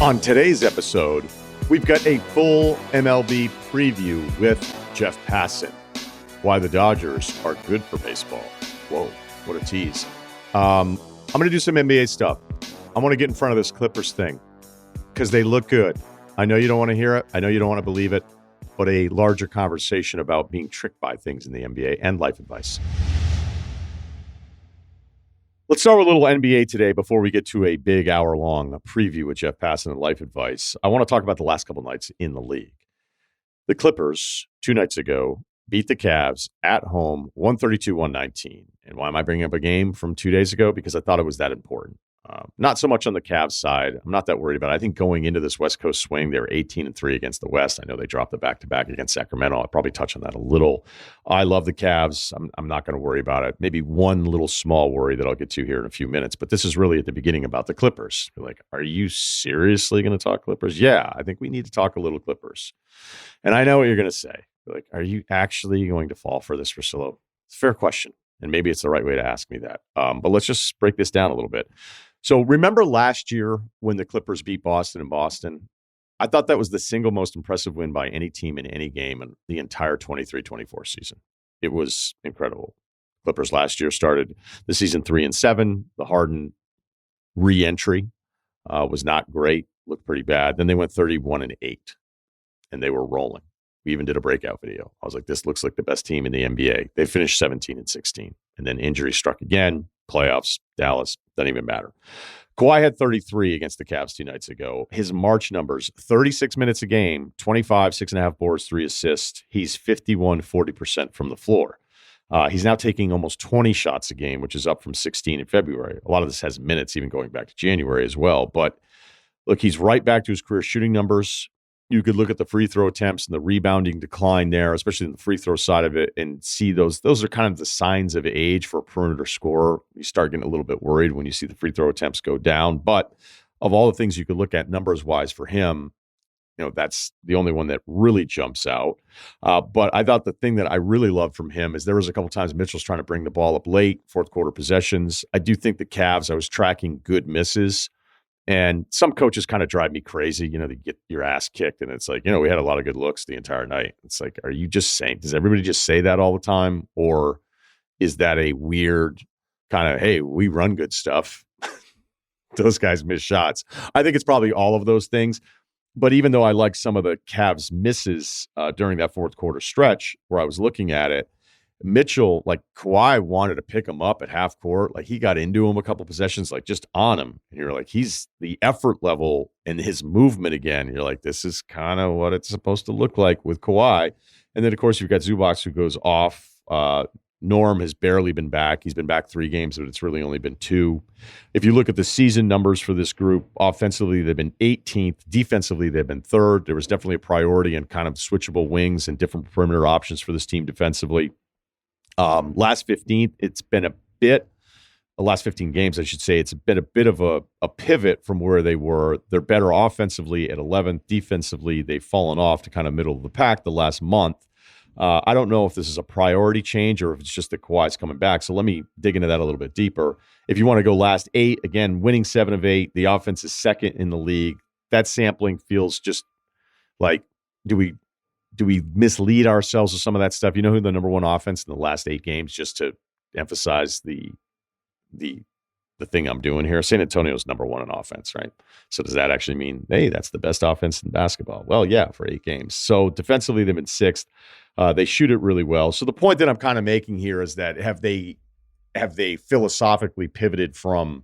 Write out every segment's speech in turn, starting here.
On today's episode, we've got a full MLB preview with Jeff Passan. Why the Dodgers are good for baseball. Whoa, what a tease. I'm going to do some NBA stuff. I want to get in front of this Clippers thing because they look good. I know you don't want to hear it. I know you don't want to believe it, but a larger conversation about being tricked by things in the NBA and life advice. Let's start with a little NBA today before we get to a big hour-long preview with Jeff Passan and life advice. I want to talk about the last couple nights in the league. The Clippers, 2 nights ago, beat the Cavs at home, 132-119. And why am I bringing up a game from 2 days ago? Because I thought it was that important. Not so much on the Cavs side. I'm not that worried about it. I think going into this West Coast swing, they were 18-3 against the West. I know they dropped the back-to-back against Sacramento. I'll probably touch on that a little. I love the Cavs. I'm not going to worry about it. Maybe one little small worry that I'll get to here in a few minutes. But this is really at the beginning about the Clippers. You're like, are you seriously going to talk Clippers? Yeah, I think we need to talk a little Clippers. And I know what you're going to say. You're like, are you actually going to fall for this, Russillo? It's a fair question. And maybe it's the right way to ask me that. But let's just break this down a little bit. So remember last year when the Clippers beat Boston in Boston? I thought that was the single most impressive win by any team in any game in the entire 23-24 season. It was incredible. Clippers last year started the season 3-7. The Harden re-entry was not great, looked pretty bad. Then they went 31-8, and they were rolling. We even did a breakout video. I was like, this looks like the best team in the NBA. They finished 17-16, and then injury struck again. Playoffs, Dallas, doesn't even matter. Kawhi had 33 against the Cavs 2 nights ago. His March numbers, 36 minutes a game, 25, 6.5 boards, 3 assists. He's 40% from the floor. He's now taking almost 20 shots a game, which is up from 16 in February. A lot of this has minutes even going back to January as well. But look, he's right back to his career shooting numbers. You could look at the free throw attempts and the rebounding decline there, especially in the free throw side of it, and see those. Those are kind of the signs of age for a perimeter scorer. You start getting a little bit worried when you see the free throw attempts go down. But of all the things you could look at numbers-wise for him, that's the only one that really jumps out. But I thought the thing that I really loved from him is there was a couple times Mitchell's trying to bring the ball up late, fourth quarter possessions. I do think the Cavs, I was tracking good misses. And some coaches kind of drive me crazy. They get your ass kicked. And it's like, we had a lot of good looks the entire night. It's like, are you just saying, does everybody just say that all the time? Or is that a weird kind of, hey, we run good stuff. Those guys miss shots. I think it's probably all of those things. But even though I like some of the Cavs misses during that fourth quarter stretch where I was looking at it, Mitchell, like Kawhi wanted to pick him up at half court. Like he got into him a couple possessions, like just on him. And you're like, he's the effort level and his movement again. You're like, this is kind of what it's supposed to look like with Kawhi. And then, of course, you've got Zubac who goes off. Norm has barely been back. He's been back 3 games, but it's really only been 2. If you look at the season numbers for this group, offensively, they've been 18th. Defensively, they've been 3rd. There was definitely a priority in kind of switchable wings and different perimeter options for this team defensively. Last 15, it's been the last 15 games, I should say, it's been a bit of a pivot from where they were. They're better offensively at 11th. Defensively, they've fallen off to kind of middle of the pack the last month. I don't know if this is a priority change or if it's just that Kawhi's coming back. So let me dig into that a little bit deeper. If you want to go last 8, again, winning 7 of 8, the offense is 2nd in the league. That sampling feels just like, do we mislead ourselves with some of that stuff? You know who the number 1 offense in the last 8 games, just to emphasize the thing I'm doing here? San Antonio's number 1 in offense, right? So does that actually mean, hey, that's the best offense in basketball? Well, yeah, for 8 games. So defensively, they've been 6th. They shoot it really well. So the point that I'm kind of making here is that have they philosophically pivoted from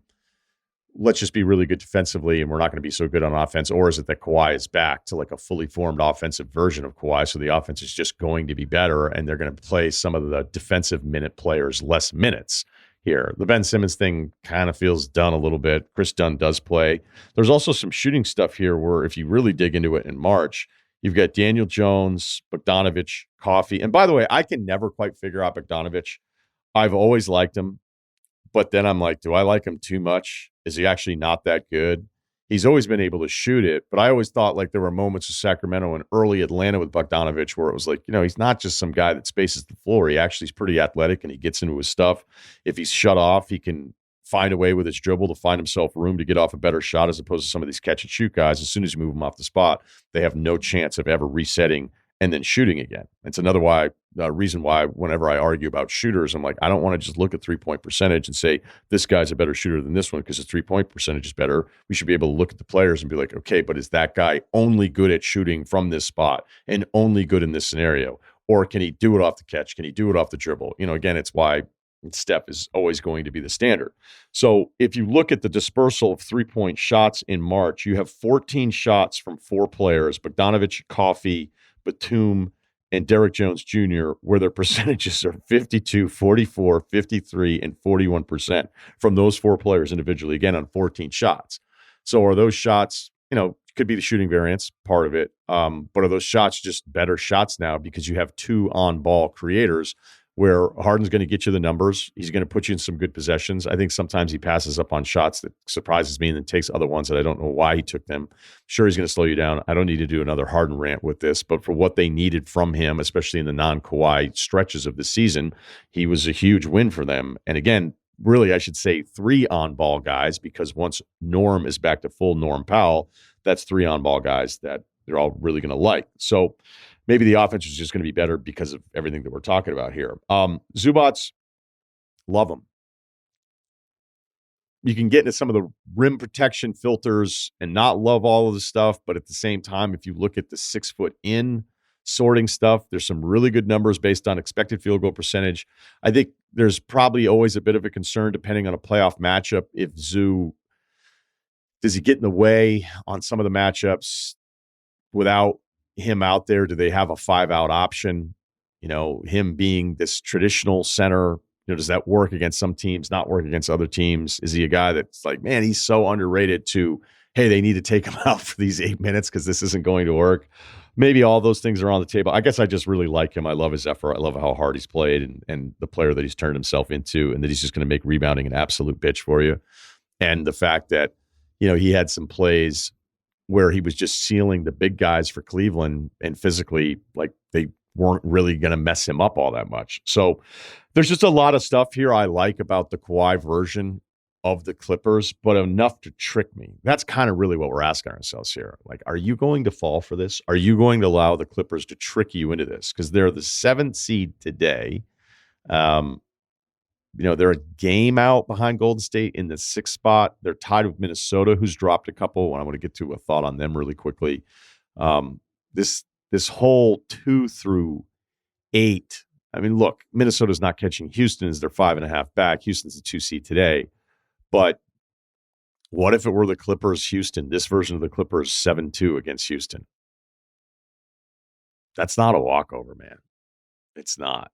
let's just be really good defensively and we're not going to be so good on offense? Or is it that Kawhi is back to like a fully formed offensive version of Kawhi, so the offense is just going to be better and they're going to play some of the defensive minute players less minutes here? The Ben Simmons thing kind of feels done a little bit. Chris Dunn does play. There's also some shooting stuff here where if you really dig into it in March, you've got Daniel Jones, Bogdanovich, Coffey. And by the way, I can never quite figure out Bogdanovich. I've always liked him. But then I'm like, do I like him too much? Is he actually not that good? He's always been able to shoot it, but I always thought like there were moments of Sacramento and early Atlanta with Bogdanovich where it was like, he's not just some guy that spaces the floor. He actually is pretty athletic and he gets into his stuff. If he's shut off, he can find a way with his dribble to find himself room to get off a better shot as opposed to some of these catch and shoot guys. As soon as you move them off the spot, they have no chance of ever resetting and then shooting again. It's another reason why whenever I argue about shooters, I'm like, I don't want to just look at 3-point percentage and say this guy's a better shooter than this one because his 3-point percentage is better. We should be able to look at the players and be like, okay, but is that guy only good at shooting from this spot and only good in this scenario? Or can he do it off the catch? Can he do it off the dribble? Again, it's why Steph is always going to be the standard. So if you look at the dispersal of 3-point shots in March, you have 14 shots from 4 players, Bogdanovich, Coffey, Batum, and Derrick Jones Jr., where their percentages are 52, 44, 53, and 41% from those 4 players individually, again, on 14 shots. So are those shots, could be the shooting variance, part of it, but are those shots just better shots now because you have 2 on-ball creators where Harden's going to get you the numbers. He's going to put you in some good possessions. I think sometimes he passes up on shots that surprises me and then takes other ones that I don't know why he took them. Sure, he's going to slow you down. I don't need to do another Harden rant with this, but for what they needed from him, especially in the non-Kawhi stretches of the season, he was a huge win for them. And again, really, I should say 3 on-ball guys because once Norm is back to full Norm Powell, that's 3 on-ball guys that they're all really going to like. So maybe the offense is just going to be better because of everything that we're talking about here. Zubats, love them. You can get into some of the rim protection filters and not love all of the stuff, but at the same time, if you look at the 6-foot in sorting stuff, there's some really good numbers based on expected field goal percentage. I think there's probably always a bit of a concern depending on a playoff matchup. If does he get in the way on some of the matchups without him out there? Do they have a 5-out option? Him being this traditional center, does that work against some teams, not work against other teams? Is he a guy that's like, man, he's so underrated to, hey, they need to take him out for these 8 minutes because this isn't going to work? Maybe all those things are on the table. I guess I just really like him. I love his effort. I love how hard he's played and the player that he's turned himself into, and that he's just going to make rebounding an absolute bitch for you. And the fact that, he had some plays where he was just sealing the big guys for Cleveland and physically, like, they weren't really going to mess him up all that much. So there's just a lot of stuff here I like about the Kawhi version of the Clippers, but enough to trick me. That's kind of really what we're asking ourselves here. Like, are you going to fall for this? Are you going to allow the Clippers to trick you into this? Because they're the 7th seed today. They're a game out behind Golden State in the 6th spot. They're tied with Minnesota, who's dropped a couple. And I want to get to a thought on them really quickly. This whole 2 through 8. I mean, look, Minnesota's not catching Houston as they're 5.5 back. Houston's a 2 seed today. But what if it were the Clippers, Houston, this version of the Clippers 7-2 against Houston? That's not a walkover, man. It's not.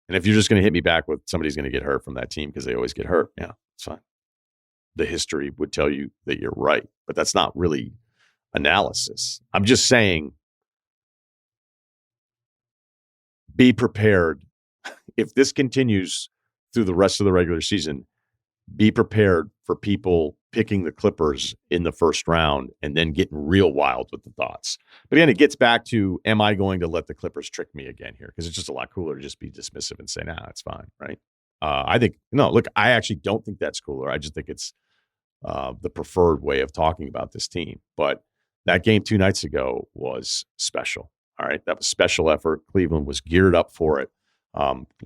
And if you're just going to hit me back with somebody's going to get hurt from that team because they always get hurt, yeah, it's fine. The history would tell you that you're right, but that's not really analysis. I'm just saying, be prepared. If this continues through the rest of the regular season, be prepared for people picking the Clippers in the first round and then getting real wild with the thoughts. But again, it gets back to, am I going to let the Clippers trick me again here? Because it's just a lot cooler to just be dismissive and say, nah, it's fine, right? I actually don't think that's cooler. I just think it's the preferred way of talking about this team. But that game 2 nights ago was special, all right? That was special effort. Cleveland was geared up for it.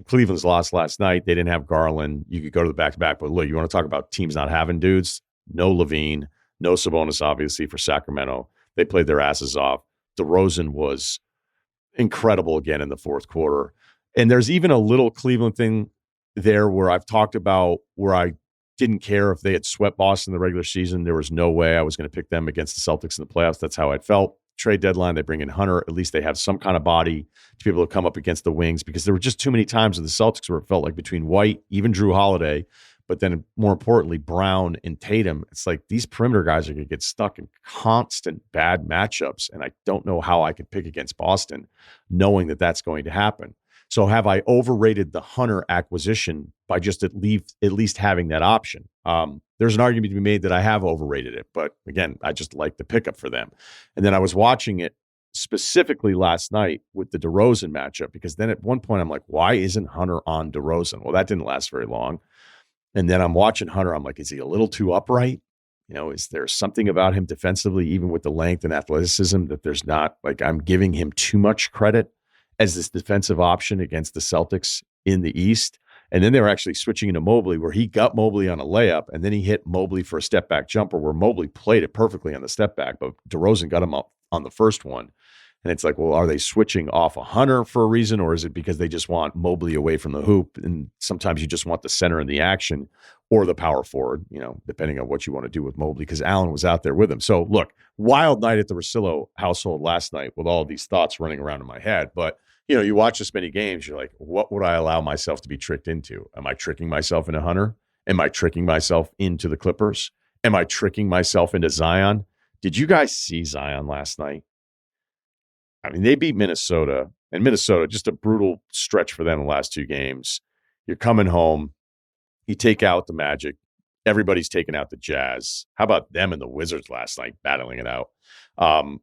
Cleveland's lost last night. They didn't have Garland. You could go to the back-to-back, but look, you want to talk about teams not having dudes? No Levine, no Sabonis, obviously, for Sacramento. They played their asses off. DeRozan was incredible again in the 4th quarter. And there's even a little Cleveland thing there where I've talked about where I didn't care if they had swept Boston in the regular season. There was no way I was going to pick them against the Celtics in the playoffs. That's how I'd felt. Trade deadline, they bring in Hunter. At least they have some kind of body to be able to come up against the wings, because there were just too many times in the Celtics where it felt like between White, even Drew Holiday, but then more importantly, Brown and Tatum, it's like these perimeter guys are going to get stuck in constant bad matchups. And I don't know how I could pick against Boston knowing that that's going to happen. So have I overrated the Hunter acquisition by just at least having that option? There's an argument to be made that I have overrated it, but again, I just like the pickup for them. And then I was watching it specifically last night with the DeRozan matchup, because then at one point I'm like, why isn't Hunter on DeRozan? Well, that didn't last very long. And then I'm watching Hunter. I'm like, is he a little too upright? Is there something about him defensively, even with the length and athleticism, that there's not, like, I'm giving him too much credit as this defensive option against the Celtics in the East? And then they were actually switching into Mobley, where he got Mobley on a layup, and then he hit Mobley for a step back jumper where Mobley played it perfectly on the step back, but DeRozan got him up on the first one. And it's like, well, are they switching off a Hunter for a reason, or is it because they just want Mobley away from the hoop? And sometimes you just want the center in the action or the power forward, depending on what you want to do with Mobley, because Allen was out there with him. So look, wild night at the Russillo household last night with all these thoughts running around in my head. But, you watch this many games, you're like, what would I allow myself to be tricked into? Am I tricking myself into Hunter? Am I tricking myself into the Clippers? Am I tricking myself into Zion? Did you guys see Zion last night? I mean, they beat Minnesota, and Minnesota, just a brutal stretch for them in the last two games. You're coming home. You take out the Magic. Everybody's taking out the Jazz. How about them and the Wizards last night battling it out?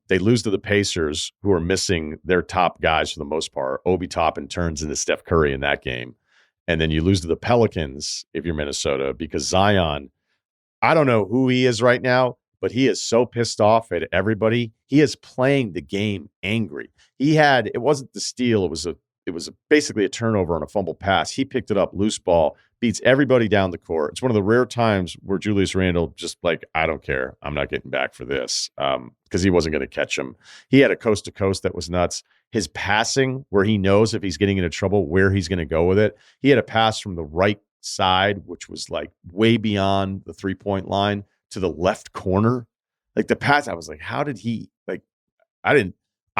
They lose to the Pacers, who are missing their top guys for the most part. Obi Toppin turns into Steph Curry in that game. And then you lose to the Pelicans if you're Minnesota, because Zion, I don't know who he is right now, but he is so pissed off at everybody. He is playing the game angry. It wasn't the steal. It was basically a turnover on a fumble pass. He picked it up, loose ball, beats everybody down the court. It's one of the rare times where Julius Randle just like, I don't care. I'm not getting back for this, because he wasn't going to catch him. He had a coast to coast that was nuts. His passing, where he knows if he's getting into trouble, where he's going to go with it. He had a pass from the right side, which was like way beyond the 3-point line, to the left corner. Like the pass, I was like, how did he, like, I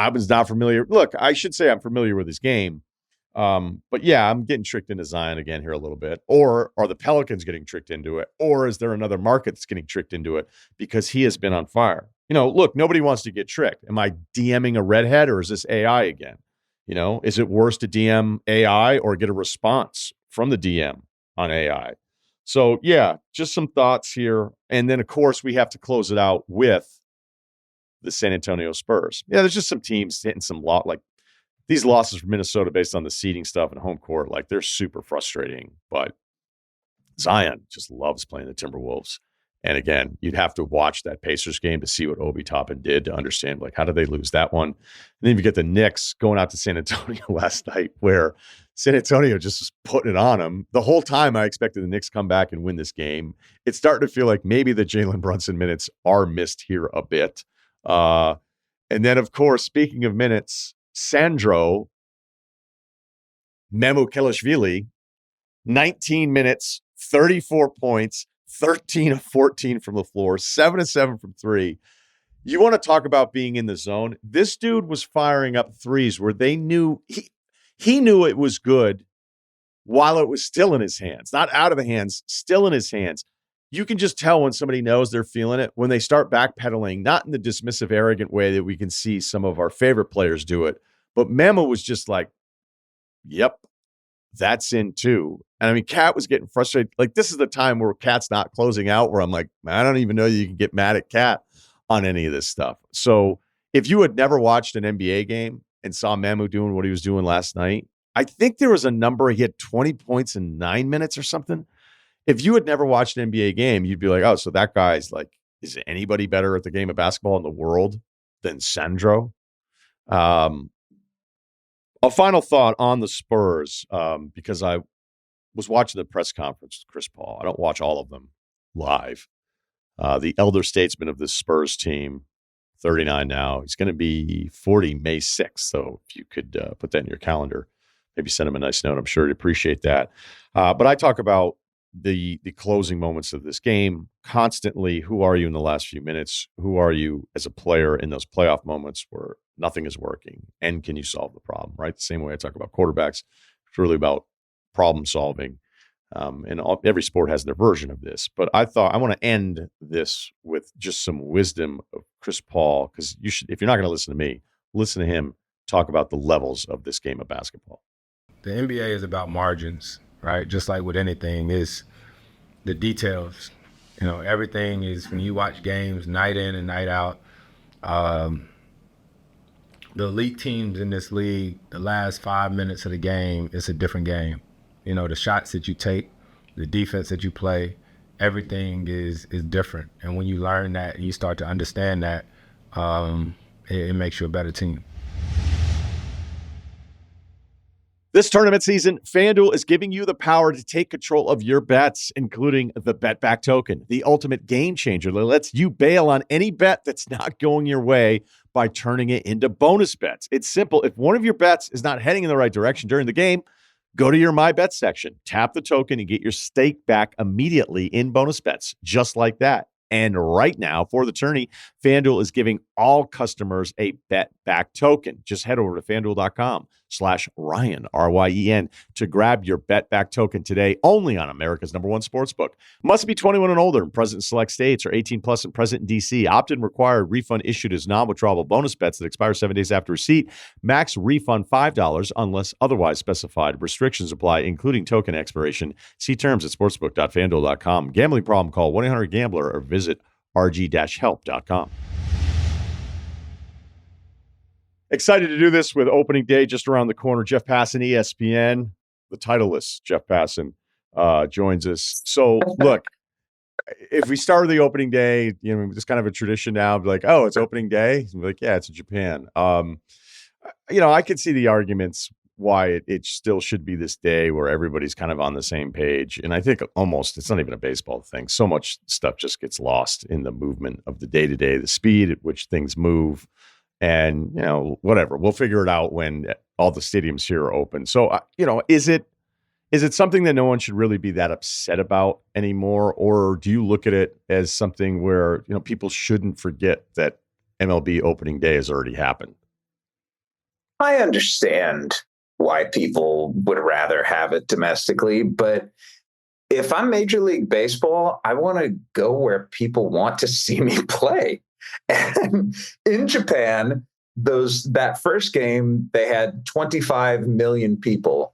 was not familiar. Look, I should say I'm familiar with his game. But yeah, I'm getting tricked into Zion again here a little bit. Or are the Pelicans getting tricked into it? Or is there another market that's getting tricked into it because he has been on fire? Look, nobody wants to get tricked. Am I DMing a redhead, or is this AI again? Is it worse to DM AI or get a response from the DM on AI? So, yeah, just some thoughts here. And then, of course, we have to close it out with the San Antonio Spurs. Yeah, there's just some teams hitting some like these losses from Minnesota based on the seeding stuff and home court. Like, they're super frustrating. But Zion just loves playing the Timberwolves. And again, you'd have to watch that Pacers game to see what Obi Toppin did to understand, like, how did they lose that one? And then you get the Knicks going out to San Antonio last night, where San Antonio just was putting it on them. The whole time I expected the Knicks come back and win this game. It's starting to feel like maybe the Jalen Brunson minutes are missed here a bit. And then, of course, speaking of minutes, Sandro Mamukelashvili, 19 minutes, 34 points, 13 of 14 from the floor, 7 of 7 from three. You want to talk about being in the zone? This dude was firing up threes where they knew he knew it was good while it was still in his hands, not out of the hands, still in his hands. You can just tell when somebody knows they're feeling it, when they start backpedaling, not in the dismissive, arrogant way that we can see some of our favorite players do it. But Memo was just like, yep, that's in too. And I mean, Cat was getting frustrated. Like, this is the time where Cat's not closing out, where I'm like, I don't even know you can get mad at Cat on any of this stuff. So if you had never watched an NBA game and saw Mamu doing what he was doing last night, I think there was a number, he had 20 points in 9 minutes or something. If you had never watched an NBA game, you'd be like, oh, so that guy's like, is anybody better at the game of basketball in the world than Sandro? A final thought on the Spurs, because I was watching the press conference with Chris Paul. I don't watch all of them live. The elder statesman of this Spurs team, 39 now. He's going to be 40 May 6th. So if you could put that in your calendar, maybe send him a nice note. I'm sure he'd appreciate that. But I talk about the closing moments of this game constantly. Who are you in the last few minutes? Who are you as a player in those playoff moments where nothing is working? And can you solve the problem, right? The same way I talk about quarterbacks. It's really about problem solving. Every sport has their version of this. But I thought I want to end this with just some wisdom of Chris Paul, because you should, if you're not going to listen to me, listen to him talk about the levels of this game of basketball. The NBA is about margins, right? Just like with anything, is the details. Everything is, when you watch games night in and night out, the elite teams in this league, the last 5 minutes of the game, it's a different game. The shots that you take, the defense that you play, everything is different. And when you learn that and you start to understand that, it makes you a better team. This tournament season, FanDuel is giving you the power to take control of your bets, including the Bet Back token, the ultimate game changer that lets you bail on any bet that's not going your way by turning it into bonus bets. It's simple. If one of your bets is not heading in the right direction during the game, go to your My Bet section, tap the token, and get your stake back immediately in bonus bets, just like that. And right now, for the tourney, FanDuel is giving all customers a Bet Back token. Just head over to FanDuel.com/Ryen, Ryen, to grab your Bet Back token today, only on America's #1 sportsbook. Must be 21 and older and present in select states, or 18 plus and present in D.C. Opt-in required. Refund issued as non-withdrawable bonus bets that expire 7 days after receipt. Max refund $5 unless otherwise specified. Restrictions apply, including token expiration. See terms at sportsbook.fanduel.com. Gambling problem? Call 1-800-GAMBLER or visit rg-help.com. Excited to do this with opening day just around the corner. Jeff Passan, ESPN, the titleist Jeff Passan, joins us. So, look, if we start with the opening day, it's kind of a tradition now. Be like, oh, it's opening day. Be like, yeah, it's in Japan. I could see the arguments why it still should be this day where everybody's kind of on the same page. And I think almost it's not even a baseball thing. So much stuff just gets lost in the movement of the day-to-day, the speed at which things move. And, whatever, we'll figure it out when all the stadiums here are open. So, is it something that no one should really be that upset about anymore? Or do you look at it as something where, people shouldn't forget that MLB opening day has already happened? I understand why people would rather have it domestically, but if I'm Major League Baseball, I want to go where people want to see me play. And in Japan, that first game, they had 25 million people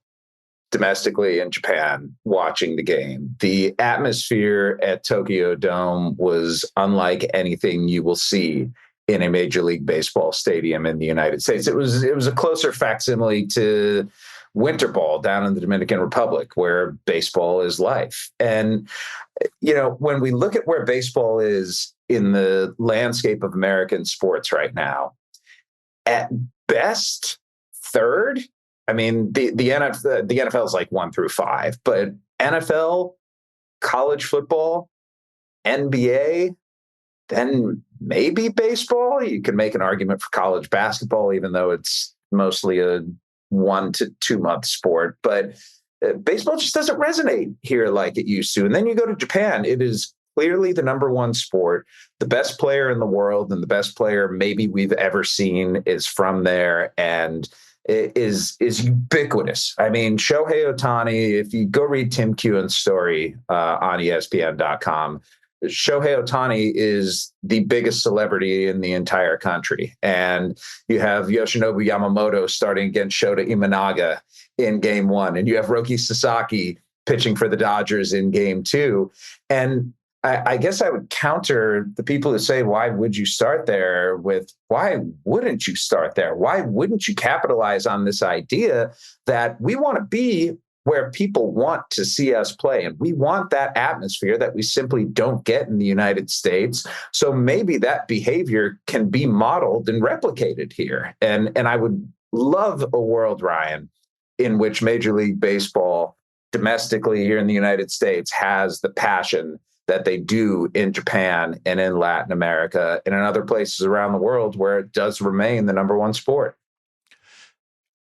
domestically in Japan watching the game. The atmosphere at Tokyo Dome was unlike anything you will see in a Major League Baseball stadium in the United States. It was a closer facsimile to winter ball down in the Dominican Republic, where baseball is life. And, when we look at where baseball is in the landscape of American sports right now, at best, third. I mean, the NFL is like 1 through 5, but NFL, college football, NBA, then maybe baseball. You can make an argument for college basketball, even though it's mostly a 1 to 2 month sport. But baseball just doesn't resonate here like it used to. And then you go to Japan. It is clearly the #1 sport. The best player in the world and the best player maybe we've ever seen is from there. And it is ubiquitous. I mean, Shohei Ohtani, if you go read Tim Keown's story on ESPN.com, Shohei Ohtani is the biggest celebrity in the entire country. And you have Yoshinobu Yamamoto starting against Shota Imanaga in game 1. And you have Roki Sasaki pitching for the Dodgers in game 2. And I guess I would counter the people who say, why would you start there, with why wouldn't you start there? Why wouldn't you capitalize on this idea that we want to be where people want to see us play? And we want that atmosphere that we simply don't get in the United States. So maybe that behavior can be modeled and replicated here. And I would love a world, Ryan, in which Major League Baseball domestically here in the United States has the passion that they do in Japan and in Latin America and in other places around the world where it does remain the #1 sport.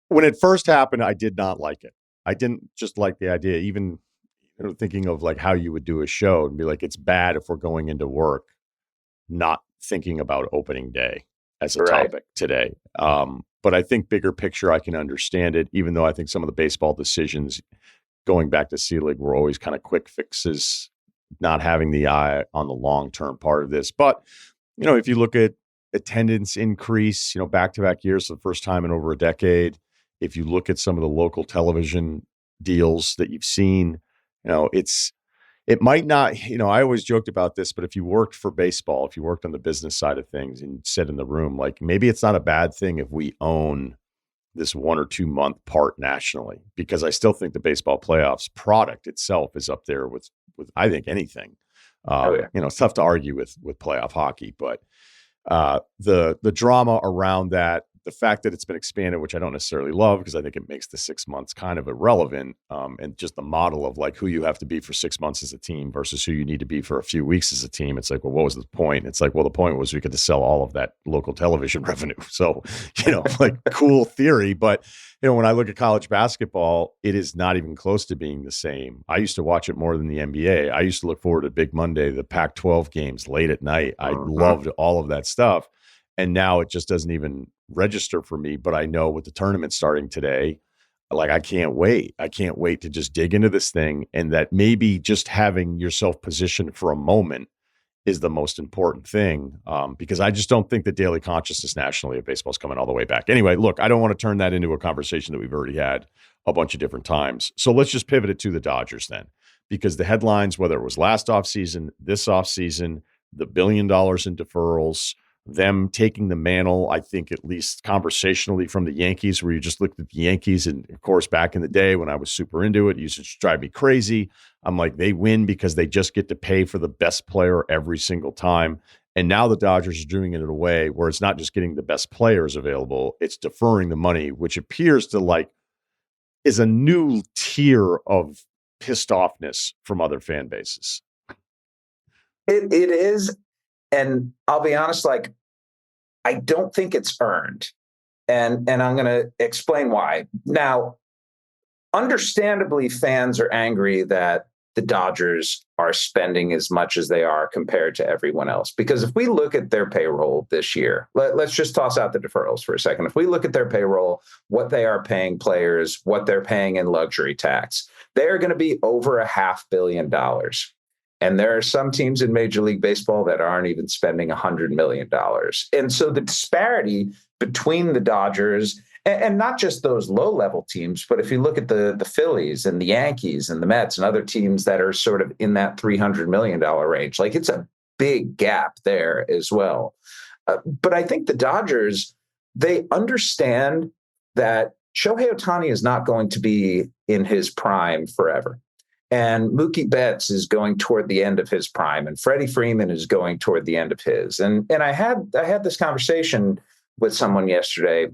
When it first happened, I did not like it. I didn't just like the idea, even thinking of like how you would do a show and be like, it's bad if we're going into work not thinking about opening day as a topic today. But I think bigger picture, I can understand it, even though I think some of the baseball decisions going back to C-League were always kind of quick fixes, not having the eye on the long-term part of this. But, if you look at attendance increase, back-to-back years for the first time in over a decade, if you look at some of the local television deals that you've seen, it might not, I always joked about this, but if you worked for baseball, if you worked on the business side of things and said in the room, like, maybe it's not a bad thing if we own this 1 or 2 month part nationally, because I still think the baseball playoffs product itself is up there with I think anything. It's tough to argue with playoff hockey, but the drama around that, the fact that it's been expanded, which I don't necessarily love because I think it makes the 6 months kind of irrelevant, and just the model of like who you have to be for 6 months as a team versus who you need to be for a few weeks as a team. It's like, well, what was the point? It's like, well, the point was we could sell all of that local television revenue. So, like cool theory, but when I look at college basketball, it is not even close to being the same. I used to watch it more than the NBA. I used to look forward to Big Monday, the Pac-12 games late at night. I loved all of that stuff. And now it just doesn't even register for me. But I know with the tournament starting today, like I can't wait. I can't wait to just dig into this thing. And that maybe just having yourself positioned for a moment is the most important thing, because I just don't think the daily consciousness nationally of baseball is coming all the way back. Anyway, look, I don't want to turn that into a conversation that we've already had a bunch of different times. So let's just pivot it to the Dodgers then, because the headlines, whether it was last offseason, this offseason, the $1 billion in deferrals, them taking the mantle, I think at least conversationally, from the Yankees, where you just looked at the Yankees. And of course, back in the day when I was super into it used to drive me crazy. I'm like, they win because they just get to pay for the best player every single time. And now the Dodgers are doing it in a way where it's not just getting the best players available, it's deferring the money, which appears to like is a new tier of pissed offness from other fan bases. It is. And I'll be honest, like, I don't think it's earned. And I'm going to explain why. Now, understandably, fans are angry that the Dodgers are spending as much as they are compared to everyone else. Because if we look at their payroll this year, let's just toss out the deferrals for a second. If we look at their payroll, what they are paying players, what they're paying in luxury tax, they're going to be over $500 million. And there are some teams in Major League Baseball that aren't even spending $100 million. And so the disparity between the Dodgers and not just those low-level teams, but if you look at the Phillies and the Yankees and the Mets and other teams that are sort of in that $300 million range, like it's a big gap there as well. But I think the Dodgers, they understand that Shohei Ohtani is not going to be in his prime forever. And Mookie Betts is going toward the end of his prime, and Freddie Freeman is going toward the end of his. And I had this conversation with someone yesterday.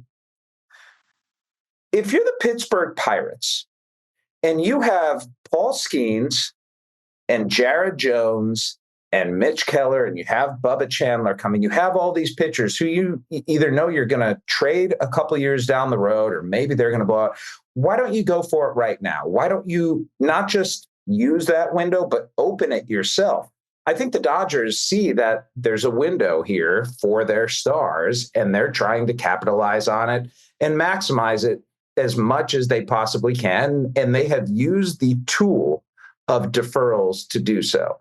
If you're the Pittsburgh Pirates and you have Paul Skeens and Jared Jones and Mitch Keller and you have Bubba Chandler coming, you have all these pitchers who you either know you're going to trade a couple years down the road or maybe they're going to blow out. Why don't you go for it right now? Why don't you not just use that window, but open it yourself? I think the Dodgers see that there's a window here for their stars, and they're trying to capitalize on it and maximize it as much as they possibly can. And they have used the tool of deferrals to do so.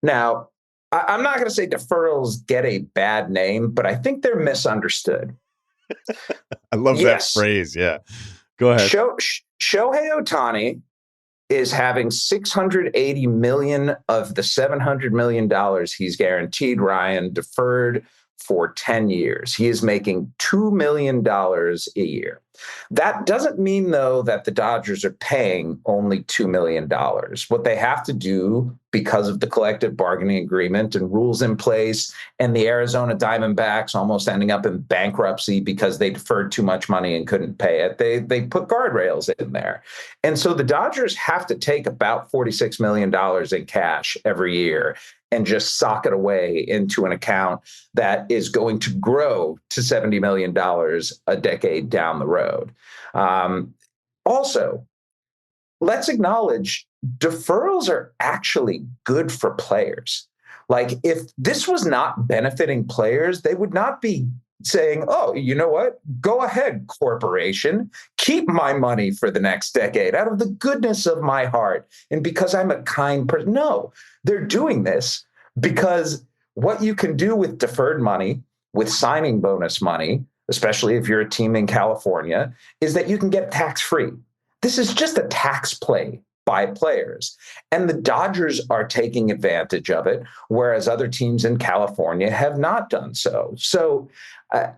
Now, I'm not going to say deferrals get a bad name, but I think they're misunderstood. I love that phrase. Yeah. Go ahead. Shohei Ohtani is having $680 million of the $700 million he's guaranteed, Ryan, deferred for 10 years. He is making $2 million a year. That doesn't mean, though, that the Dodgers are paying only $2 million. What they have to do, because of the collective bargaining agreement and rules in place, and the Arizona Diamondbacks almost ending up in bankruptcy because they deferred too much money and couldn't pay it, they put guardrails in there. And so the Dodgers have to take about $46 million in cash every year and just sock it away into an account that is going to grow to $70 million a decade down the road. Also, let's acknowledge deferrals are actually good for players. Like, if this was not benefiting players, they would not be saying, oh, you know what? Go ahead, corporation. Keep my money for the next decade out of the goodness of my heart and because I'm a kind person. No, they're doing this because what you can do with deferred money, with signing bonus money, especially if you're a team in California, is that you can get tax-free. This is just a tax play by players. And the Dodgers are taking advantage of it, whereas other teams in California have not done so. So,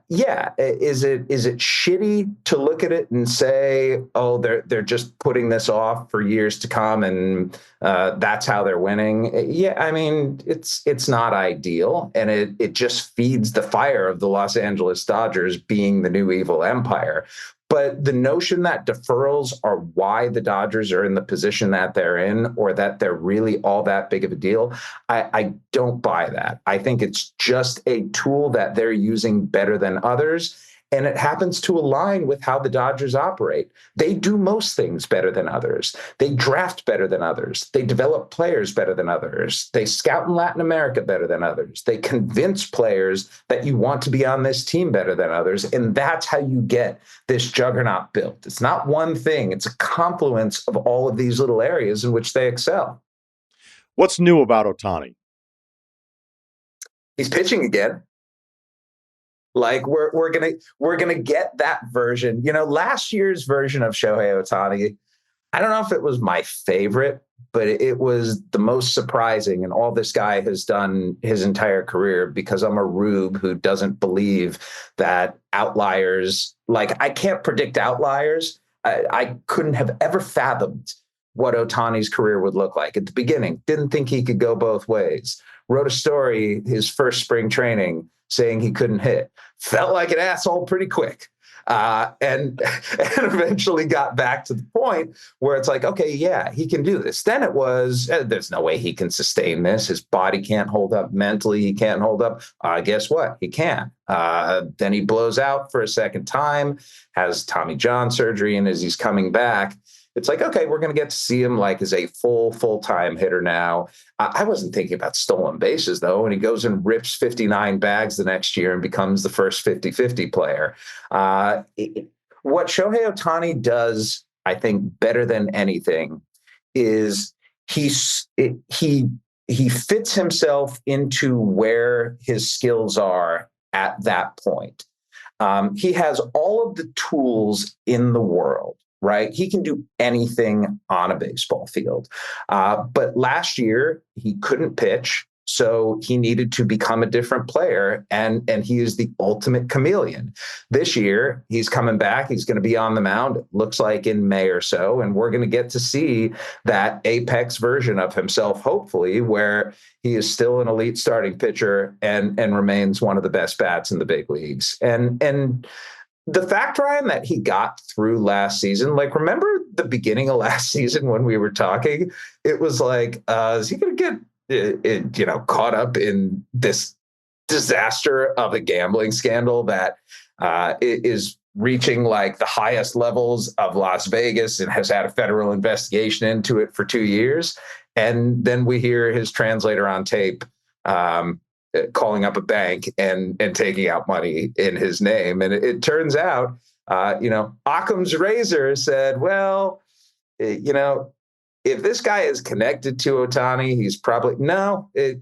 is it shitty to look at it and say, oh, they're just putting this off for years to come, and that's how they're winning? Yeah, I mean, it's not ideal, and it just feeds the fire of the Los Angeles Dodgers being the new evil empire. But the notion that deferrals are why the Dodgers are in the position that they're in, or that they're really all that big of a deal, I don't buy that. I think it's just a tool that they're using better than others. And it happens to align with how the Dodgers operate. They do most things better than others. They draft better than others. They develop players better than others. They scout in Latin America better than others. They convince players that you want to be on this team better than others. And that's how you get this juggernaut built. It's not one thing. It's a confluence of all of these little areas in which they excel. What's new about Ohtani? He's pitching again. Like we're gonna get that version. Last year's version of Shohei Ohtani, I don't know if it was my favorite, but it was the most surprising. And all this guy has done his entire career, because I'm a rube who doesn't believe that outliers, like I can't predict outliers. I couldn't have ever fathomed what Ohtani's career would look like at the beginning. Didn't think he could go both ways. Wrote a story his first spring training saying he couldn't hit. Felt like an asshole pretty quick. And eventually got back to the point where it's like, okay, yeah, he can do this. Then it was, there's no way he can sustain this. His body can't hold up mentally. He can't hold up. Guess what? He can. Then he blows out for a second time, has Tommy John surgery, and as he's coming back, it's like, okay, we're going to get to see him like as a full-time hitter now. I wasn't thinking about stolen bases, though, and he goes and rips 59 bags the next year and becomes the first 50-50 player. What Shohei Ohtani does, I think, better than anything is he fits himself into where his skills are at that point. He has all of the tools in the world. Right? He can do anything on a baseball field. But last year, he couldn't pitch, so he needed to become a different player, and he is the ultimate chameleon. This year, he's coming back. He's going to be on the mound, it looks like in May or so, and we're going to get to see that apex version of himself, hopefully, where he is still an elite starting pitcher and remains one of the best bats in the big leagues. And the fact, Ryan, that he got through last season, like, remember the beginning of last season when we were talking? It was like, is he going to get, caught up in this disaster of a gambling scandal that is reaching like the highest levels of Las Vegas and has had a federal investigation into it for 2 years? And then we hear his translator on tape calling up a bank and taking out money in his name. And it turns out, Occam's razor said, well, if this guy is connected to Ohtani, he's probably, no, it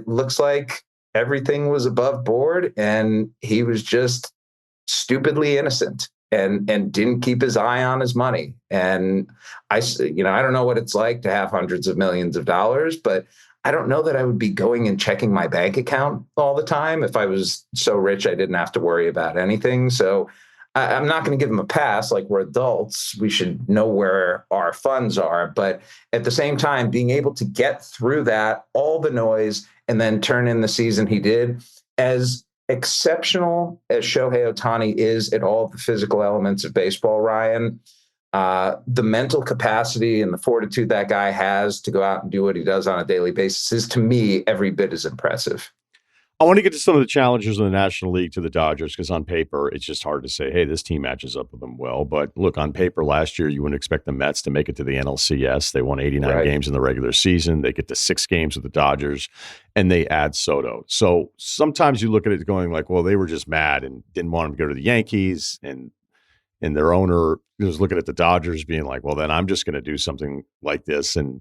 looks like everything was above board and he was just stupidly innocent and didn't keep his eye on his money. And I don't know what it's like to have hundreds of millions of dollars, but I don't know that I would be going and checking my bank account all the time if I was so rich I didn't have to worry about anything. So I'm not going to give him a pass. Like, we're adults. We should know where our funds are. But at the same time, being able to get through that, all the noise, and then turn in the season he did, as exceptional as Shohei Ohtani is at all the physical elements of baseball, Ryan, the mental capacity and the fortitude that guy has to go out and do what he does on a daily basis is, to me, every bit as impressive. I want to get to some of the challenges in the National League to the Dodgers, because on paper, it's just hard to say, hey, this team matches up with them well. But look, on paper last year, you wouldn't expect the Mets to make it to the NLCS. They won 89 games in the regular season. They get to 6 games with the Dodgers, and they add Soto. So sometimes you look at it going like, well, they were just mad and didn't want him to go to the Yankees, and their owner was looking at the Dodgers being like, well, then I'm just going to do something like this and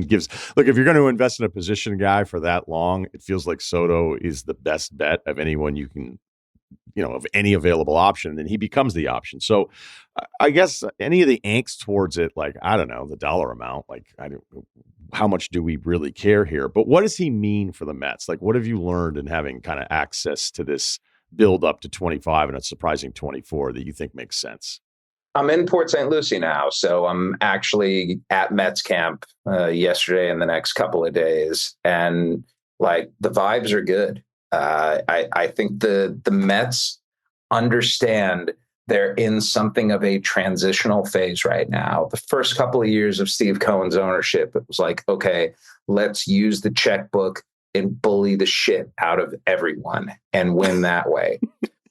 gives, look, if you're going to invest in a position guy for that long, it feels like Soto is the best bet of anyone you can of any available option, then he becomes the option. So I guess any of the angst towards it, like, I don't know, the dollar amount, like, how much do we really care here? But what does he mean for the Mets? Like, what have you learned in having kind of access to this build up to 25 and a surprising 24 that you think makes sense? I'm in Port St. Lucie now, so I'm actually at Mets camp yesterday and the next couple of days, and like the vibes are good. I think the Mets understand they're in something of a transitional phase right now. The first couple of years of Steve Cohen's ownership, it was like, okay, let's use the checkbook and bully the shit out of everyone and win that way.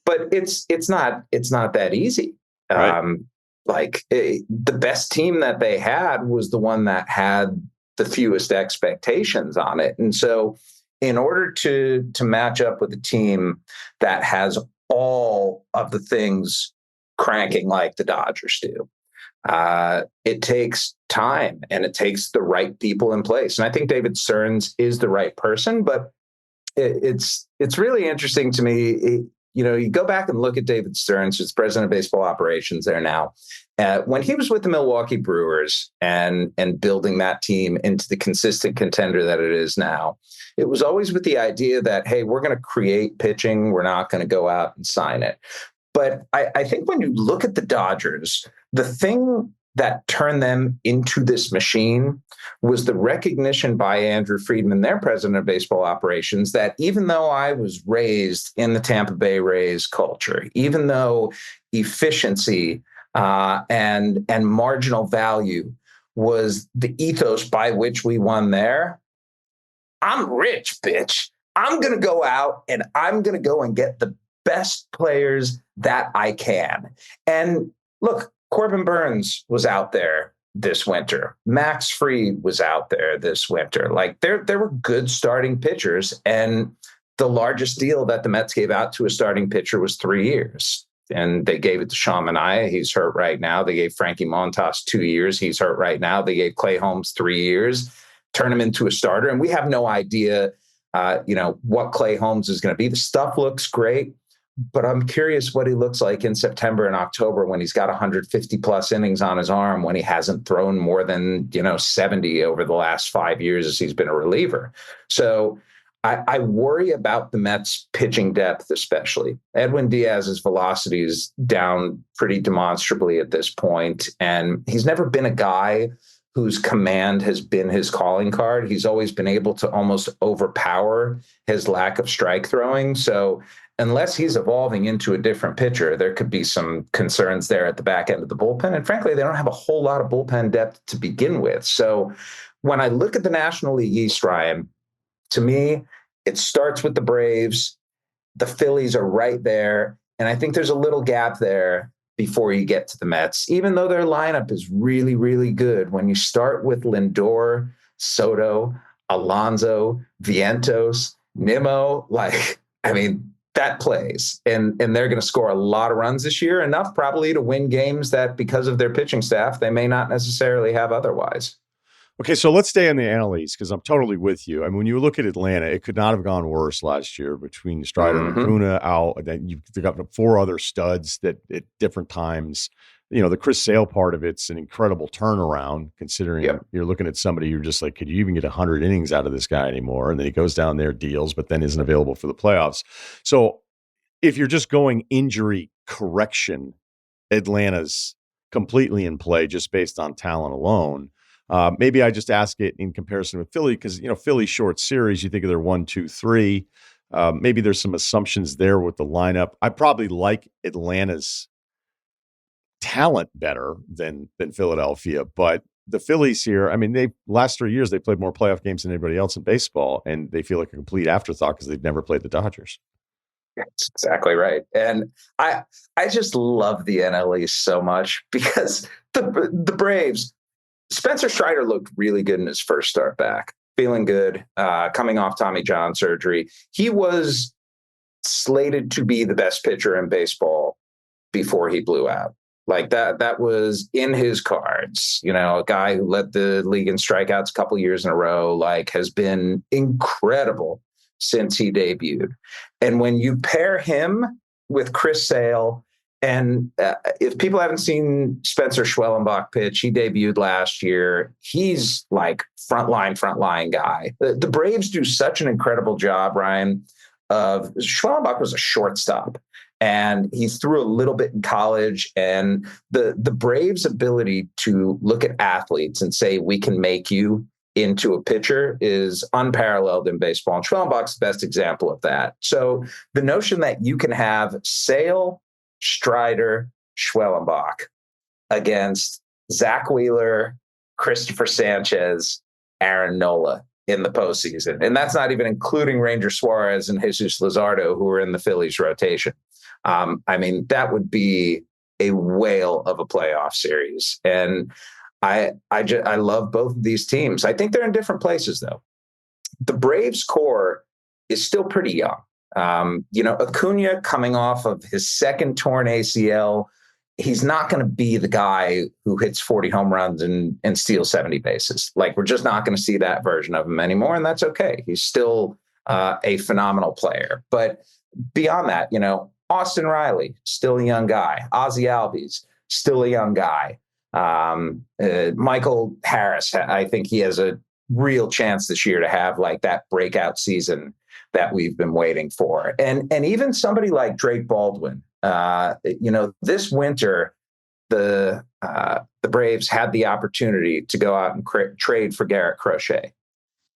But it's not that easy. Right. The best team that they had was the one that had the fewest expectations on it. And so in order to match up with a team that has all of the things cranking like the Dodgers do, it takes time and it takes the right people in place. And I think David Stearns is the right person, but it's really interesting to me. You go back and look at David Stearns, who's president of baseball operations there now. When he was with the Milwaukee Brewers and building that team into the consistent contender that it is now, it was always with the idea that, hey, we're going to create pitching. We're not going to go out and sign it. But I think when you look at the Dodgers, the thing that turned them into this machine was the recognition by Andrew Friedman, their president of baseball operations, that even though I was raised in the Tampa Bay Rays culture, even though efficiency and marginal value was the ethos by which we won there, I'm rich, bitch. I'm going to go out and I'm going to go and get the best players that I can. And look, Corbin Burns was out there this winter. Max Fried was out there this winter. Like there were good starting pitchers, and the largest deal that the Mets gave out to a starting pitcher was 3 years. And they gave it to Sean Manaea. He's hurt right now. They gave Frankie Montas 2 years. He's hurt right now. They gave Clay Holmes 3 years, turn him into a starter. And we have no idea, what Clay Holmes is going to be. The stuff looks great, but I'm curious what he looks like in September and October when he's got 150 plus innings on his arm, when he hasn't thrown more than, 70 over the last 5 years as he's been a reliever. So I worry about the Mets pitching depth, especially. Edwin Diaz's velocity is down pretty demonstrably at this point, and he's never been a guy whose command has been his calling card. He's always been able to almost overpower his lack of strike throwing. So unless he's evolving into a different pitcher, there could be some concerns there at the back end of the bullpen. And frankly, they don't have a whole lot of bullpen depth to begin with. So when I look at the National League East, Ryan, to me, it starts with the Braves. The Phillies are right there. And I think there's a little gap there before you get to the Mets, even though their lineup is really, really good. When you start with Lindor, Soto, Alonso, Vientos, Nimmo, that plays. And they're going to score a lot of runs this year, enough probably to win games that because of their pitching staff, they may not necessarily have otherwise. Okay, so let's stay on the NL East because I'm totally with you. I mean, when you look at Atlanta, it could not have gone worse last year between Strider and Acuna out. And then you've got 4 other studs that at different times, the Chris Sale part of it's an incredible turnaround considering you're looking at somebody you're just like, could you even get 100 innings out of this guy anymore? And then he goes down there, deals, but then isn't available for the playoffs. So if you're just going injury correction, Atlanta's completely in play just based on talent alone. Maybe I just ask it in comparison with Philly because, Philly short series, you think of their 1, 2, 3. Maybe there's some assumptions there with the lineup. I probably like Atlanta's talent better than Philadelphia, but the Phillies here, I mean, they last 3 years, they played more playoff games than anybody else in baseball, and they feel like a complete afterthought because they've never played the Dodgers. That's exactly right. And I just love the NL East so much because the Braves, Spencer Strider looked really good in his first start back, feeling good, coming off Tommy John surgery. He was slated to be the best pitcher in baseball before he blew out. Like that was in his cards. A guy who led the league in strikeouts a couple years in a row, has been incredible since he debuted. And when you pair him with Chris Sale. And if people haven't seen Spencer Schwellenbach pitch, he debuted last year. He's like frontline guy. The Braves do such an incredible job, Ryan. Schwellenbach was a shortstop, and he threw a little bit in college. And the Braves' ability to look at athletes and say, we can make you into a pitcher is unparalleled in baseball. And Schwellenbach's the best example of that. So the notion that you can have Sale, Strider, Schwellenbach against Zach Wheeler, Christopher Sanchez, Aaron Nola in the postseason. And that's not even including Ranger Suarez and Jesus Luzardo, who are in the Phillies rotation. I mean, that would be a whale of a playoff series. And I love both of these teams. I think they're in different places, though. The Braves core is still pretty young. Acuna coming off of his second torn ACL, he's not going to be the guy who hits 40 home runs and steals 70 bases. Like, we're just not going to see that version of him anymore, and that's okay. He's still a phenomenal player. But beyond that, Austin Riley, still a young guy. Ozzie Albies, still a young guy. Michael Harris, I think he has a real chance this year to have like that breakout season that we've been waiting for. And even somebody like Drake Baldwin, this winter, the Braves had the opportunity to go out and trade for Garrett Crochet.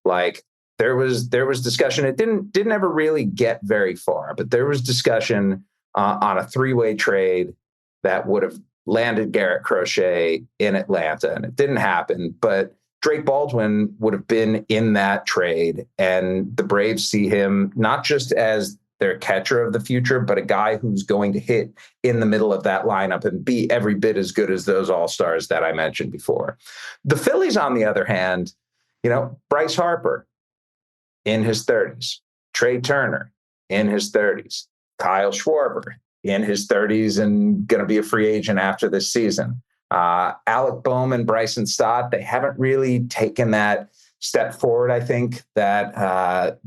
Like, there was discussion. It didn't ever really get very far, but there was discussion on a 3-way trade that would have landed Garrett Crochet in Atlanta, and it didn't happen. But Drake Baldwin would have been in that trade, and the Braves see him not just as their catcher of the future, but a guy who's going to hit in the middle of that lineup and be every bit as good as those all-stars that I mentioned before. The Phillies, on the other hand, Bryce Harper in his 30s, Trey Turner in his 30s, Kyle Schwarber in his 30s and going to be a free agent after this season. Alec Bohm and Bryson Stott, they haven't really taken that step forward, I think, that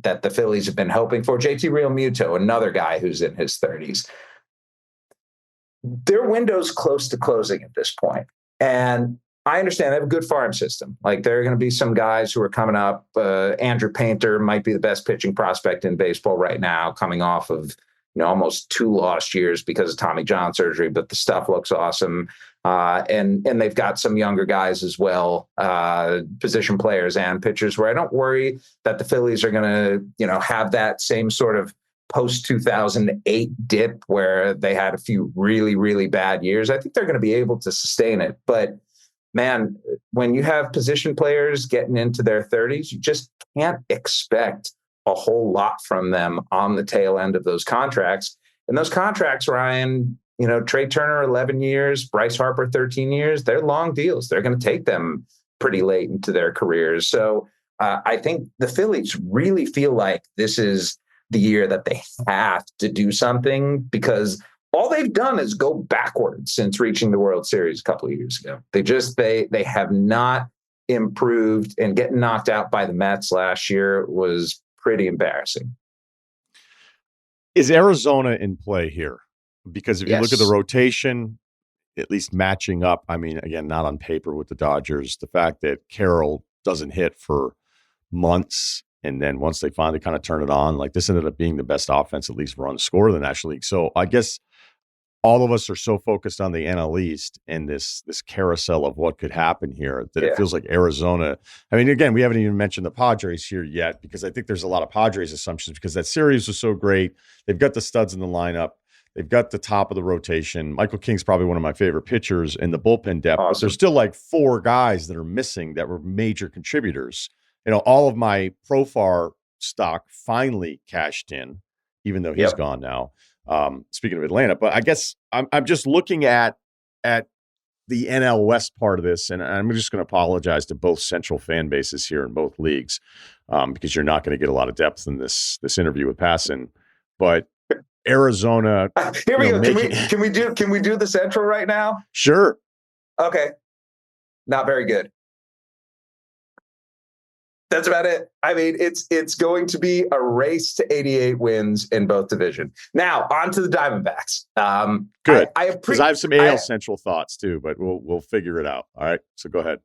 the Phillies have been hoping for. JT Realmuto, another guy who's in his 30s. Their window's close to closing at this point. And I understand they have a good farm system. Like, there are going to be some guys who are coming up. Andrew Painter might be the best pitching prospect in baseball right now, coming off of almost 2 lost years because of Tommy John surgery, but the stuff looks awesome. And they've got some younger guys as well, position players and pitchers, where I don't worry that the Phillies are going to, have that same sort of post-2008 dip where they had a few really, really bad years. I think they're going to be able to sustain it. But man, when you have position players getting into their 30s, you just can't expect a whole lot from them on the tail end of those contracts. And those contracts, Ryan, Trey Turner, 11 years, Bryce Harper, 13 years, they're long deals. They're going to take them pretty late into their careers. So I think the Phillies really feel like this is the year that they have to do something, because all they've done is go backwards since reaching the World Series a couple of years ago. They have not improved, and getting knocked out by the Mets last year was pretty embarrassing. Is Arizona in play here? Because if you look at the rotation, at least matching up, I mean, again, not on paper with the Dodgers, the fact that Carroll doesn't hit for months, and then once they finally kind of turn it on, like, this ended up being the best offense, at least run score, of the National League. So I guess all of us are so focused on the NL East and this carousel of what could happen here that it feels like Arizona. I mean, again, we haven't even mentioned the Padres here yet, because I think there's a lot of Padres assumptions because that series was so great. They've got the studs in the lineup. They've got the top of the rotation. Michael King's probably one of my favorite pitchers in the bullpen depth. Awesome. But there's still like 4 guys that are missing that were major contributors. All of my Profar stock finally cashed in, even though he's gone now. Speaking of Atlanta, but I guess I'm just looking at the NL West part of this, and I'm just going to apologize to both central fan bases here in both leagues, because you're not going to get a lot of depth in this interview with Passan. But Arizona, here we go. Can we do the central right now? Sure. Okay. Not very good. That's about it. I mean, it's going to be a race to 88 wins in both divisions. Now, on to the Diamondbacks. Good, because I have some AL Central thoughts too, but we'll figure it out. All right, so go ahead.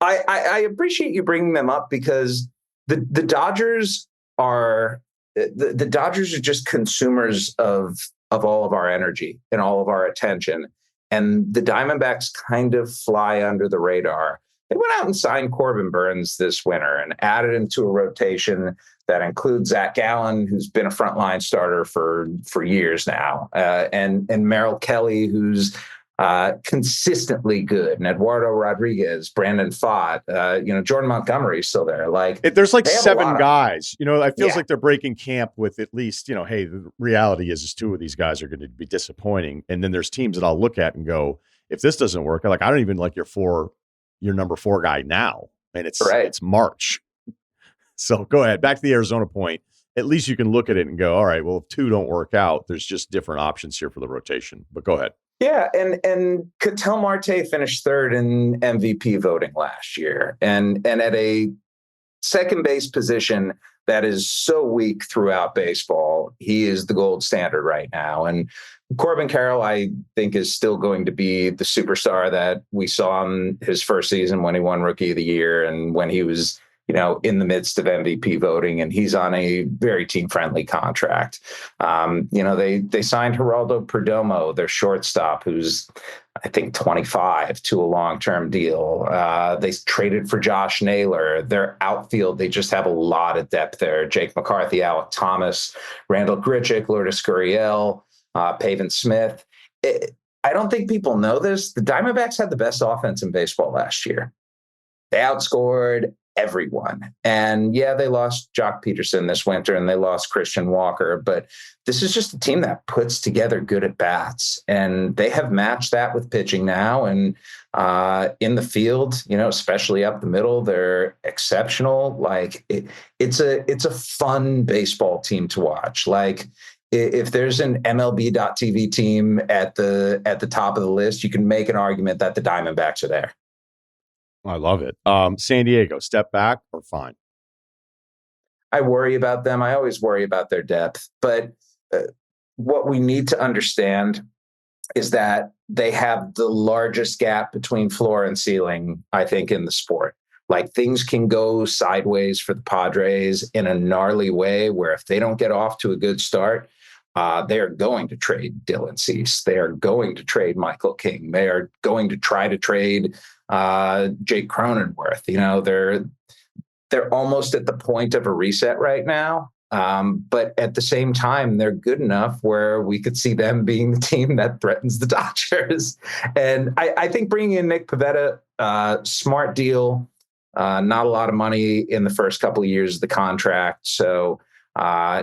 I appreciate you bringing them up because the Dodgers are the Dodgers are just consumers of all of our energy and all of our attention, and the Diamondbacks kind of fly under the radar. They went out and signed Corbin Burns this winter and added him to a rotation that includes Zach Gallen, who's been a frontline starter for years now, and Merrill Kelly, who's consistently good, and Eduardo Rodriguez, Brandon Pfaadt, Jordan Montgomery's still there. There's like 7 guys. It feels like they're breaking camp with at least, hey, the reality is 2 of these guys are going to be disappointing, and then there's teams that I'll look at and go, if this doesn't work, I don't even like your number 4 guy now, and it's March. So go ahead. Back to the Arizona point. At least you can look at it and go, all right, well, if 2 don't work out, there's just different options here for the rotation. But go ahead. Yeah, and Ketel Marte finished 3rd in MVP voting last year, and at a second base position that is so weak throughout baseball, he is the gold standard right now. And Corbin Carroll, I think, is still going to be the superstar that we saw in his first season when he won Rookie of the Year and when he was, in the midst of MVP voting, and he's on a very team-friendly contract. They signed Geraldo Perdomo, their shortstop, who's, I think, 25, to a long-term deal. They traded for Josh Naylor. Their outfield, they just have a lot of depth there. Jake McCarthy, Alec Thomas, Randall Grichuk, Lourdes Gurriel, Pavin Smith. I don't think people know this. The Diamondbacks had the best offense in baseball last year. They outscored everyone. And yeah, they lost Jock Peterson this winter and they lost Christian Walker, but this is just a team that puts together good at bats, and they have matched that with pitching now. And in the field, especially up the middle, they're exceptional. It's a fun baseball team to watch. If there's an MLB.TV team at the top of the list, you can make an argument that the Diamondbacks are there. I love it. San Diego, step back or fine? I worry about them. I always worry about their depth. But what we need to understand is that they have the largest gap between floor and ceiling, I think, in the sport. Things can go sideways for the Padres in a gnarly way where if they don't get off to a good start, they are going to trade Dylan Cease. They are going to trade Michael King. They are going to try to trade Jake Cronenworth. They're almost at the point of a reset right now. But at the same time, they're good enough where we could see them being the team that threatens the Dodgers. And I think bringing in Nick Pivetta, smart deal, not a lot of money in the first couple of years of the contract. So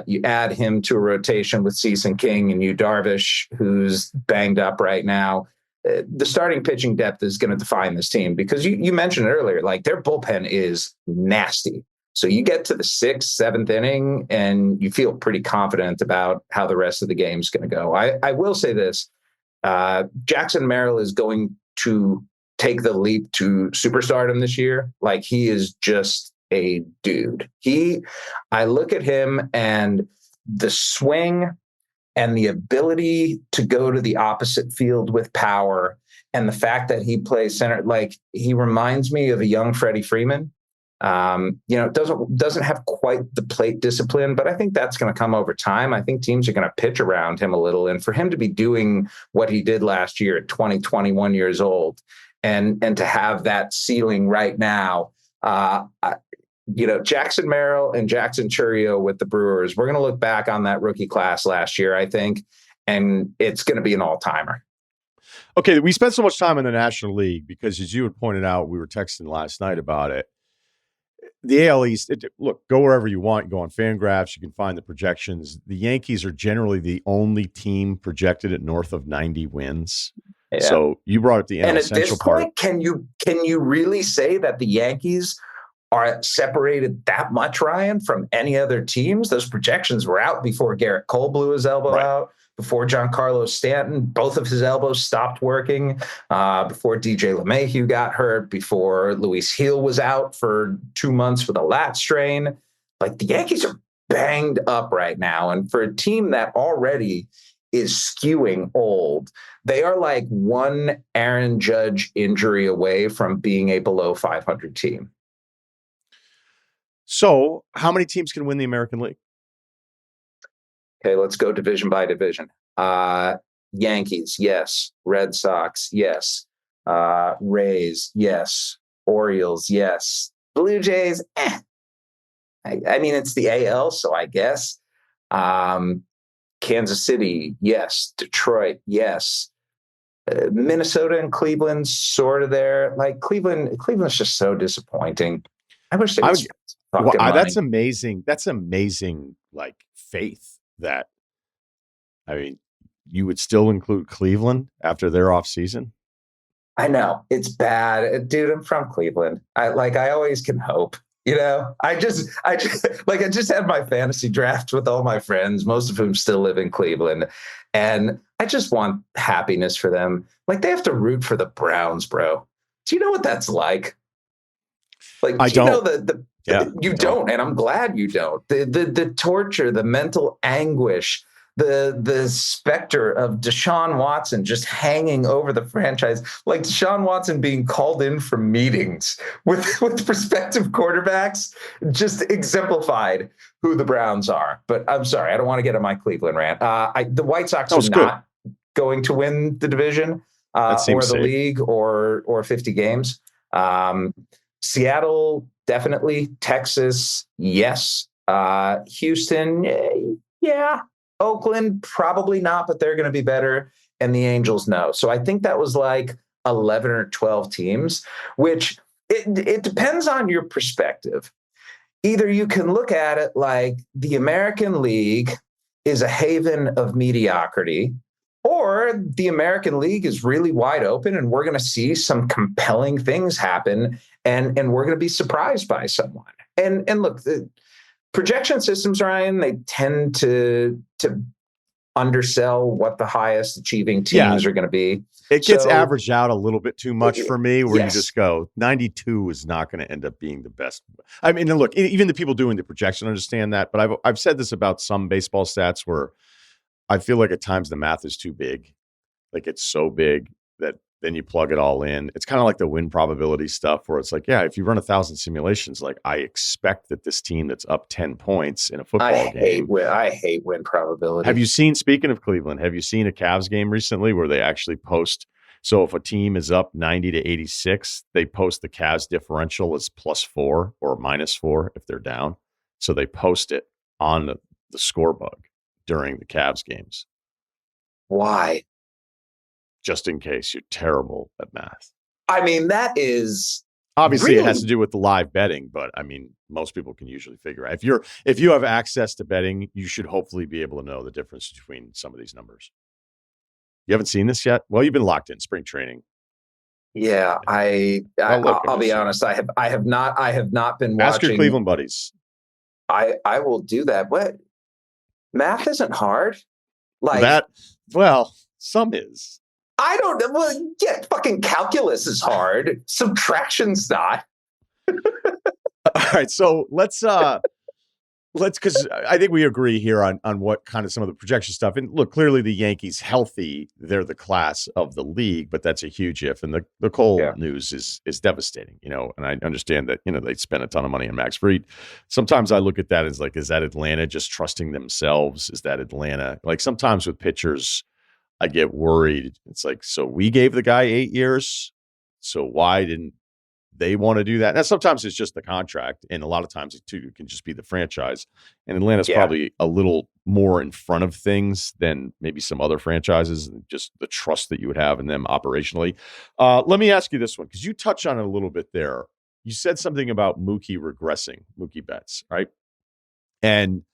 you add him to a rotation with Cease and King and Yu Darvish, who's banged up right now. The starting pitching depth is going to define this team because you mentioned it earlier, their bullpen is nasty. So you get to the 6th, 7th inning and you feel pretty confident about how the rest of the game is going to go. I will say this, Jackson Merrill is going to take the leap to superstardom this year. He is just a dude. I look at him and the swing and the ability to go to the opposite field with power, and the fact that he plays center, he reminds me of a young Freddie Freeman. Doesn't have quite the plate discipline, but I think that's going to come over time. I think teams are going to pitch around him a little, and for him to be doing what he did last year at 21 years old, and to have that ceiling right now, Jackson Merrill and Jackson Chourio with the Brewers, we're going to look back on that rookie class last year, I think, and it's going to be an all-timer. Okay, we spent so much time in the National League because, as you had pointed out, we were texting last night about it. The AL East, look, go wherever you want. Go on Fangraphs. You can find the projections. The Yankees are generally the only team projected at north of 90 wins. Yeah. So you brought up the NL Central part. And at this point, can you really say that the Yankees are separated that much, Ryan, from any other teams? Those projections were out before Garrett Cole blew his elbow out, before Giancarlo Stanton, both of his elbows stopped working, before DJ LeMahieu got hurt, before Luis Gil was out for 2 months with a lat strain. Like, the Yankees are banged up right now. And for a team that already is skewing old, they are like one Aaron Judge injury away from being a below 500 team. So how many teams can win the American League? Okay, let's go division by division. Yankees, yes. Red Sox, yes. Rays, yes. Orioles, yes. Blue Jays, I mean, it's the AL, so I guess. Kansas City, yes. Detroit, yes. Minnesota and Cleveland, sort of there. Like, Cleveland's just so disappointing. I wish they would fucking money. That's amazing. That's amazing, like, faith that, I mean, you would still include Cleveland after their off season. I know it's bad, dude. I'm from Cleveland. I always can hope. I just had my fantasy draft with all my friends, most of whom still live in Cleveland. And I just want happiness for them. Like, they have to root for the Browns, bro. Do you know what that's like? Like, I don't. You don't. And I'm glad you don't. The torture, the mental anguish, the specter of Deshaun Watson just hanging over the franchise, like Deshaun Watson being called in for meetings with prospective quarterbacks, just exemplified who the Browns are. But I'm sorry, I don't want to get on my Cleveland rant. The White Sox are not going to win the division or the safe. league or 50 games. Seattle, definitely. Texas, yes. Houston, yeah. Oakland, probably not, but they're going to be better. And the Angels, no. So I think that was like 11 or 12 teams, which it depends on your perspective. Either you can look at it like the American League is a haven of mediocrity, or the American League is really wide open and we're going to see some compelling things happen and we're going to be surprised by someone. And look, the projection systems, Ryan, they tend to undersell what the highest achieving teams are going to be. It gets averaged out a little bit too much for me, where you just go, 92 is not going to end up being the best. I mean, and look, even the people doing the projection understand that, but I've said this about some baseball stats where I feel like at times the math is too big. Like, it's so big that then you plug it all in. It's kind of like the win probability stuff where it's like, yeah, if you run 1,000 simulations, like, I expect that this team that's up 10 points in a football game. I hate win probability. Have you seen, speaking of Cleveland, have you seen a Cavs game recently where they actually post? So if a team is up 90 to 86, they post the Cavs differential as +4 or -4 if they're down. So they post it on the score bug during the Cavs games. Why? Just in case you're terrible at math. I mean, that is obviously really? It has to do with the live betting, but I mean, most people can usually figure out if you have access to betting, you should hopefully be able to know the difference between some of these numbers. You haven't seen this yet? Well, you've been locked in spring training. Yeah, I'll be honest. I have not been watching. Ask your Cleveland buddies. I will do that. What? Math isn't hard. Like that. Well, some is. I don't know. Well, yeah, fucking calculus is hard. Subtraction's not. All right, so let's because I think we agree here on what kind of some of the projection stuff. And look, clearly the Yankees healthy, they're the class of the league, but that's a huge if. And the Cole news is devastating, and I understand that, they spent a ton of money on Max Fried. Sometimes I look at that as like, is that Atlanta just trusting themselves? Is that Atlanta? Like, sometimes with pitchers, I get worried. It's like, so we gave the guy 8 years. So why didn't they want to do that? Now, sometimes it's just the contract. And a lot of times it can just be the franchise. And Atlanta's probably a little more in front of things than maybe some other franchises, just the trust that you would have in them operationally. Let me ask you this one, because you touched on it a little bit there. You said something about Mookie regressing, Mookie Betts, right? And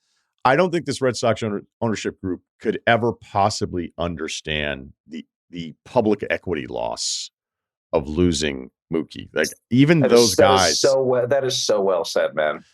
I don't think this Red Sox ownership group could ever possibly understand the public equity loss of losing Mookie. Like, even those guys. That is so well said, man.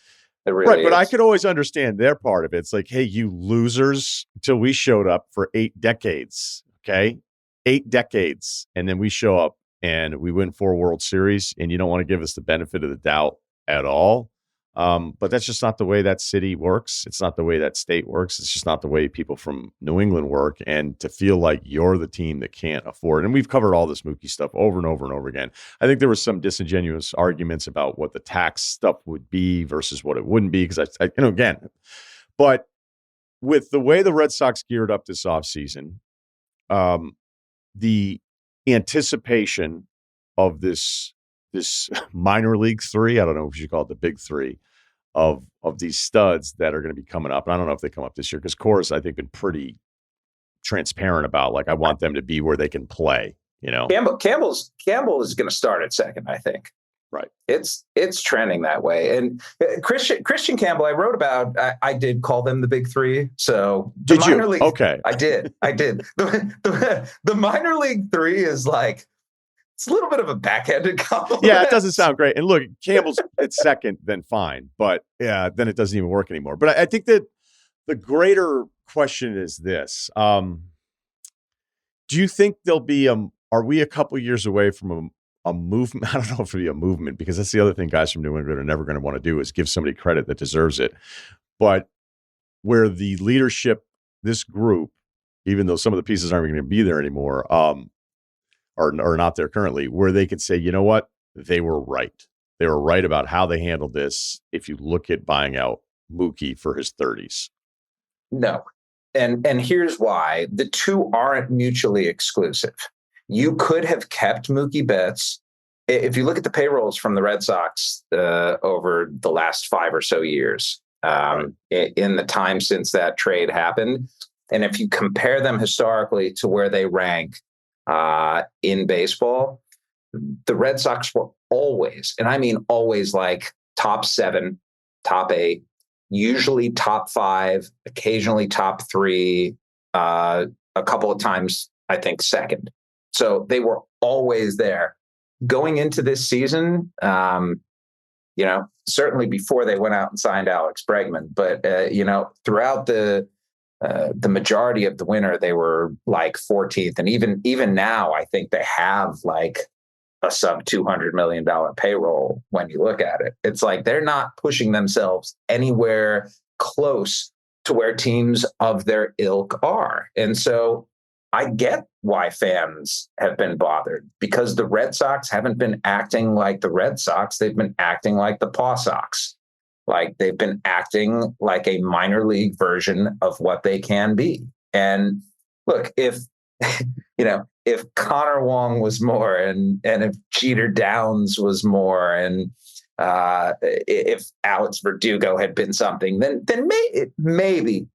It really Right, but I is. could always understand their part of it. It's like, hey, you losers, till we showed up for 8 decades, okay? 8 decades. And then we show up and we win 4 World Series, and you don't want to give us the benefit of the doubt at all. But that's just not the way that city works. It's not the way that state works. It's just not the way people from New England work. And to feel like you're the team that can't afford, and we've covered all this Mookie stuff over and over and over again. I think there was some disingenuous arguments about what the tax stuff would be versus what it wouldn't be. Because again, but with the way the Red Sox geared up this offseason, the anticipation of this minor league 3, I don't know if you should call it the big 3, of these studs that are going to be coming up. And I don't know if they come up this year because Cora's, I think, been pretty transparent about, like, I want them to be where they can play, Campbell is going to start at second, I think. Right. It's trending that way. And Crichton Campbell, I wrote about, I did call them the big 3. So did you? League, okay. I did. The minor league 3 is like, it's a little bit of a backhanded compliment. Yeah, it doesn't sound great. And look, Campbell's at second, then fine. But yeah, then it doesn't even work anymore. But I think that the greater question is this. Do you think there'll be are we a couple years away from a movement? I don't know if it'll be a movement, because that's the other thing guys from New England are never going to want to do, is give somebody credit that deserves it. But where the leadership, this group, even though some of the pieces aren't going to be there anymore, are not there currently, where they could say, you know what, they were right. They were right about how they handled this. If you look at buying out Mookie for his 30s. No. And here's why. The two aren't mutually exclusive. You could have kept Mookie Betts. If you look at the payrolls from the Red Sox over the last 5 or so years, in the time since that trade happened, and if you compare them historically to where they rank in baseball, the Red Sox were always, and I mean always, like top 7, top 8, usually top 5, occasionally top 3, a couple of times, I think, second. So they were always there. Going into this season, certainly before they went out and signed Alex Bregman, but, throughout the majority of the winter, they were like 14th. And even now, I think they have like a sub $200 million payroll when you look at it. It's like they're not pushing themselves anywhere close to where teams of their ilk are. And so I get why fans have been bothered, because the Red Sox haven't been acting like the Red Sox. They've been acting like the Paw Sox. Like they've been acting like a minor league version of what they can be. And look, if Connor Wong was more, and if Jeter Downs was more, and if Alex Verdugo had been something, then maybe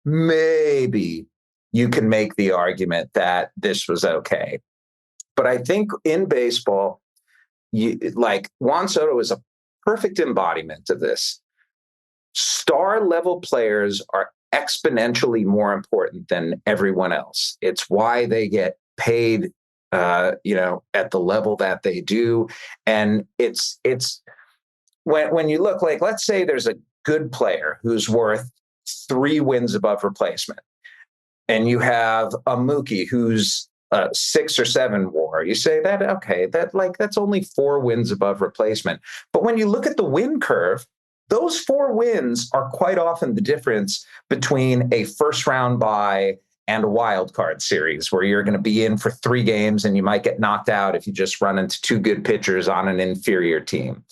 you can make the argument that this was okay. But I think in baseball, Juan Soto is a perfect embodiment of this. Star level players are exponentially more important than everyone else. It's why they get paid, at the level that they do. And it's when you look, like, let's say there's a good player who's worth 3 wins above replacement, and you have a Mookie who's 6 or 7 WAR. You say that, okay, that's only 4 wins above replacement. But when you look at the win curve, those 4 wins are quite often the difference between a first round bye and a wild card series, where you're going to be in for 3 games and you might get knocked out if you just run into 2 good pitchers on an inferior team.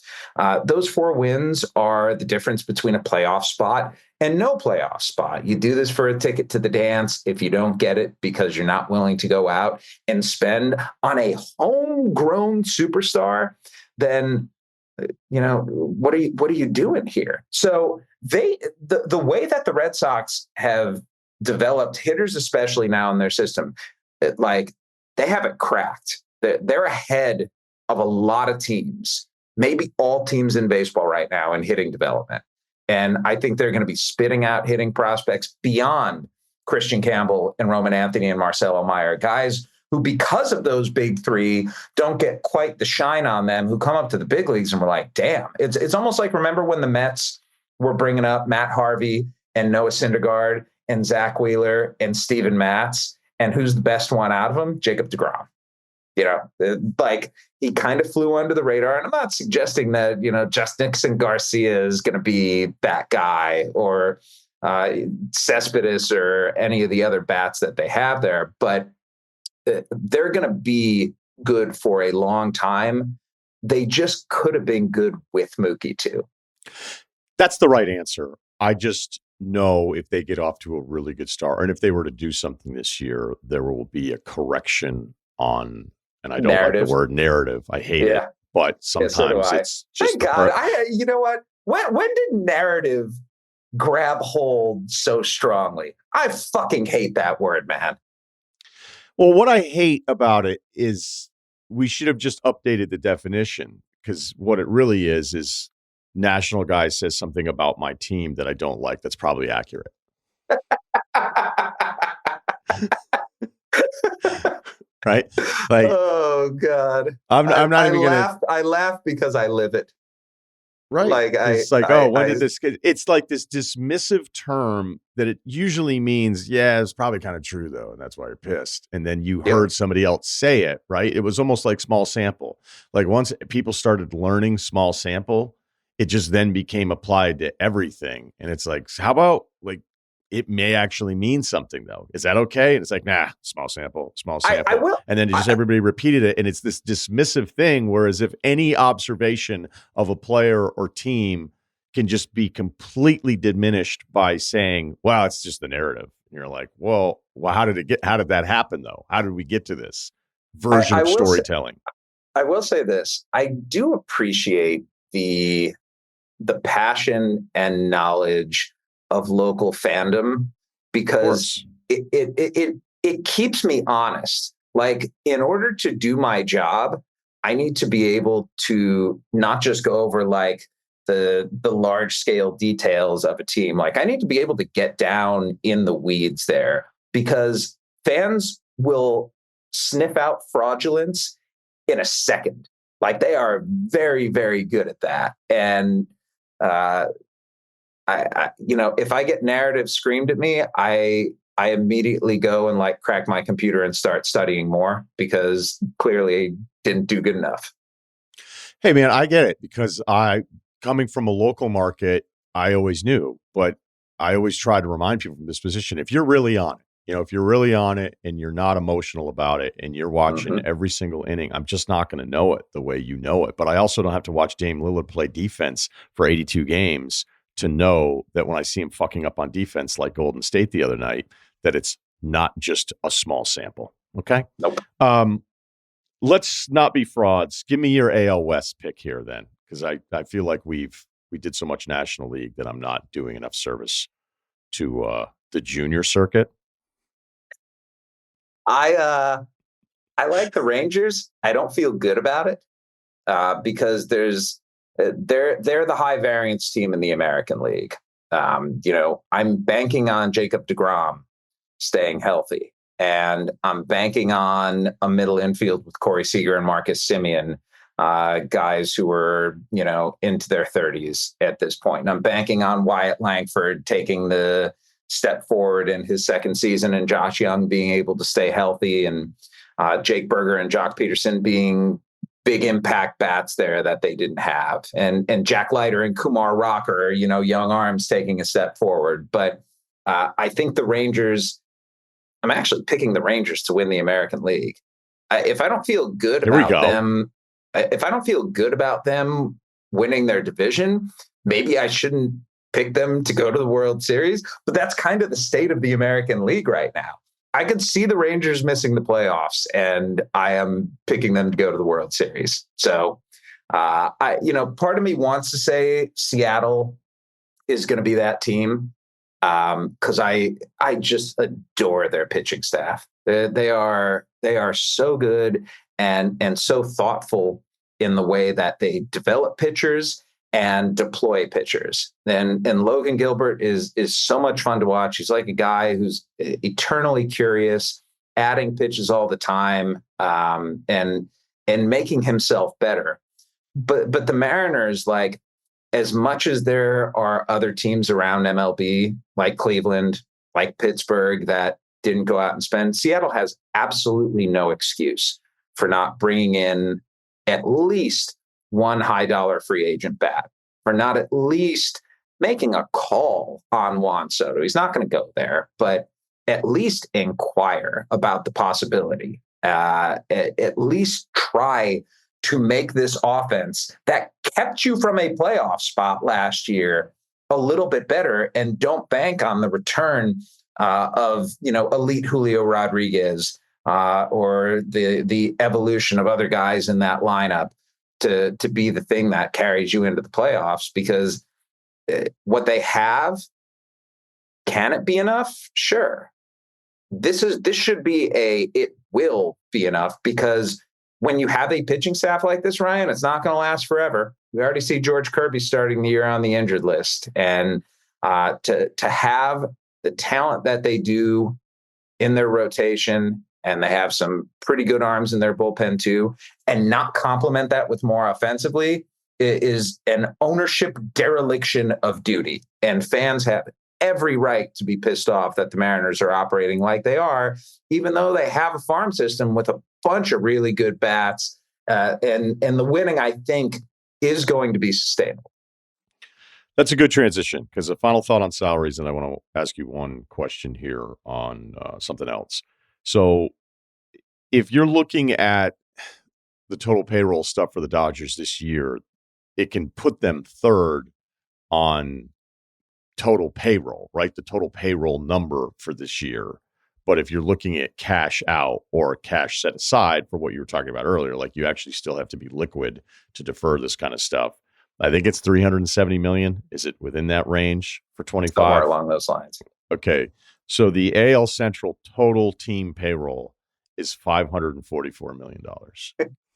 Those 4 wins are the difference between a playoff spot and no playoff spot. You do this for a ticket to the dance. If you don't get it because you're not willing to go out and spend on a homegrown superstar, then what are you doing here? So the way that the Red Sox have developed hitters, especially now in their system, they have it cracked. They're ahead of a lot of teams, maybe all teams in baseball right now in hitting development. And I think they're going to be spitting out hitting prospects beyond Crichton Campbell and Roman Anthony and Marcelo Meyer, guys who, because of those big 3, don't get quite the shine on them, who come up to the big leagues and we're like, damn. It's almost like, remember when the Mets we're bringing up Matt Harvey and Noah Syndergaard and Zach Wheeler and Steven Matz. And who's the best one out of them? Jacob deGrom. Like he kind of flew under the radar. And I'm not suggesting that, Justin Garcia is going to be that guy or Cespedes or any of the other bats that they have there. But they're going to be good for a long time. They just could have been good with Mookie too. That's the right answer. I just know if they get off to a really good start, and if they were to do something this year, there will be a correction on, and I don't like the word narrative. I hate it, but sometimes it's just. Thank God. You know what? When did narrative grab hold so strongly? I fucking hate that word, man. Well, what I hate about it is we should have just updated the definition, because what it really is national guy says something about my team that I don't like. That's probably accurate. Right? Like, oh God. I'm not even gonna. I laugh because I live it. Right. Like when did this get? It's like this dismissive term that it usually means, yeah, it's probably kind of true though, and that's why you're pissed. And then you heard somebody else say it, right? It was almost like small sample. Like once people started learning small sample, it just then became applied to everything. And it's like, how about like it may actually mean something though? Is that okay? And it's like, nah, small sample. I will. And then everybody repeated it. And it's this dismissive thing. Whereas if any observation of a player or team can just be completely diminished by saying, wow, it's just the narrative. And you're like, well, how did that happen though? How did we get to this version of storytelling? I will say this. I do appreciate the passion and knowledge of local fandom, because it keeps me honest. Like, in order to do my job, I need to be able to not just go over like the large scale details of a team. Like, I need to be able to get down in the weeds there, because fans will sniff out fraudulence in a second. Like, they are very, very good at that. And if I get narrative screamed at me, I immediately go and like crack my computer and start studying more, because clearly I didn't do good enough. Hey man, I get it, because coming from a local market, I always knew, but I always try to remind people from this position, if you're really on it, and you're not emotional about it, and you're watching every single inning, I'm just not going to know it the way you know it. But I also don't have to watch Dame Lillard play defense for 82 games to know that when I see him fucking up on defense like Golden State the other night, that it's not just a small sample. Okay? Nope. Let's not be frauds. Give me your AL West pick here then, because I feel like we did so much National League that I'm not doing enough service to the junior circuit. I like the Rangers. I don't feel good about it because they're the high variance team in the American League. I'm banking on Jacob deGrom staying healthy, and I'm banking on a middle infield with Corey Seager and Marcus Semien, guys who are into their 30s at this point. And I'm banking on Wyatt Langford taking the step forward in his second season, and Josh Young being able to stay healthy, and Jake Berger and Jock Peterson being big impact bats there that they didn't have. And Jack Leiter and Kumar Rocker, young arms taking a step forward. But I think the Rangers, I'm actually picking the Rangers to win the American League. If I don't feel good about them winning their division, maybe I shouldn't pick them to go to the World Series. But that's kind of the state of the American League right now. I could see the Rangers missing the playoffs, and I am picking them to go to the World Series. So, part of me wants to say Seattle is going to be that team, because I just adore their pitching staff. They are so good and so thoughtful in the way that they develop pitchers and deploy pitchers. And Logan Gilbert is so much fun to watch. He's like a guy who's eternally curious, adding pitches all the time, and making himself better. But the Mariners, like, as much as there are other teams around MLB, like Cleveland, like Pittsburgh, that didn't go out and spend, Seattle has absolutely no excuse for not bringing in at least one high dollar free agent bat, for not at least making a call on Juan Soto. He's not going to go there, but at least inquire about the possibility. At least try to make this offense that kept you from a playoff spot last year a little bit better, and don't bank on the return of elite Julio Rodriguez or the evolution of other guys in that lineup to be the thing that carries you into the playoffs. Because what they have, can it be enough? Sure. This should be it will be enough, because when you have a pitching staff like this, Ryan, it's not going to last forever. We already see George Kirby starting the year on the injured list, and to have the talent that they do in their rotation, and they have some pretty good arms in their bullpen too, and not complement that with more offensively is an ownership dereliction of duty. And fans have every right to be pissed off that the Mariners are operating like they are, even though they have a farm system with a bunch of really good bats. And the winning, I think, is going to be sustainable. That's a good transition, because a final thought on salaries, and I want to ask you one question here on something else. So if you're looking at the total payroll stuff for the Dodgers this year, it can put them third on total payroll, right? The total payroll number for this year. But if you're looking at cash out or cash set aside for what you were talking about earlier, like you actually still have to be liquid to defer this kind of stuff. I think it's $370 million. Is it within that range for 25? Somewhere along those lines. Okay. So the AL Central total team payroll is $544 million.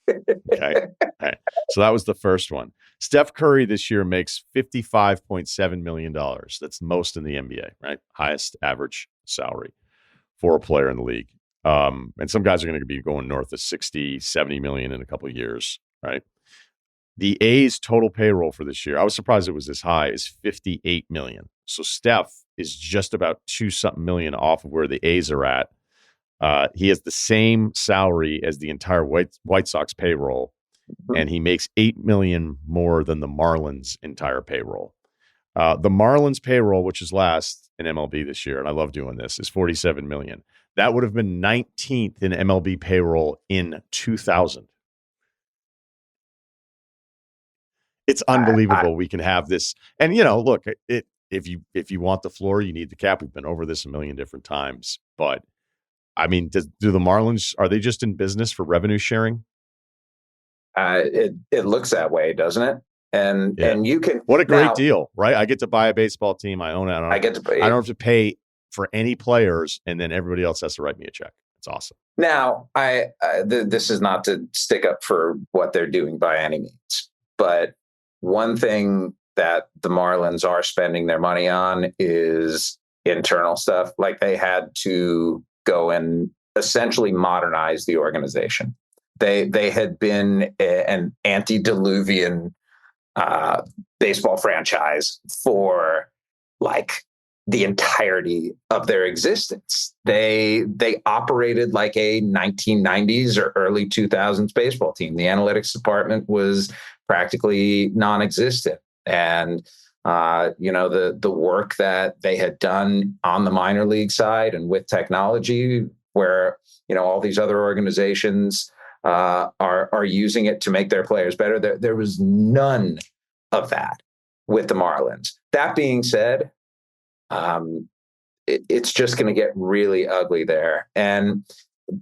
Okay. All right. So that was the first one. Steph Curry this year makes $55.7 million. That's most in the NBA, right? Highest average salary for a player in the league. And some guys are going to be going north of 60, 70 million in a couple of years, right? The A's total payroll for this year, I was surprised it was this high, is 58 million. So Steph is just about 2-something million off of where the A's are at. He has the same salary as the entire White Sox payroll, and he makes $8 million more than the Marlins' entire payroll. The Marlins payroll, which is last in MLB this year, and I love doing this, is $47 million. That would have been 19th in MLB payroll in 2000. It's unbelievable we can have this. And, look, if you want the floor, you need the cap. We've been over this a million different times. But, I mean, do the Marlins, are they just in business for revenue sharing? It looks that way, doesn't it? And you can. What a great deal, right? I get to buy a baseball team. I own it. I don't have to pay for any players, and then everybody else has to write me a check. It's awesome. Now, this is not to stick up for what they're doing by any means, but one thing that the Marlins are spending their money on is internal stuff. Like, they had to go and essentially modernize the organization. They had been an antediluvian baseball franchise for like the entirety of their existence. They operated like a 1990s or early 2000s baseball team. The analytics department was practically non-existent. And, the work that they had done on the minor league side and with technology, where, all these other organizations are using it to make their players better. There was none of that with the Marlins. That being said, it's just going to get really ugly there. And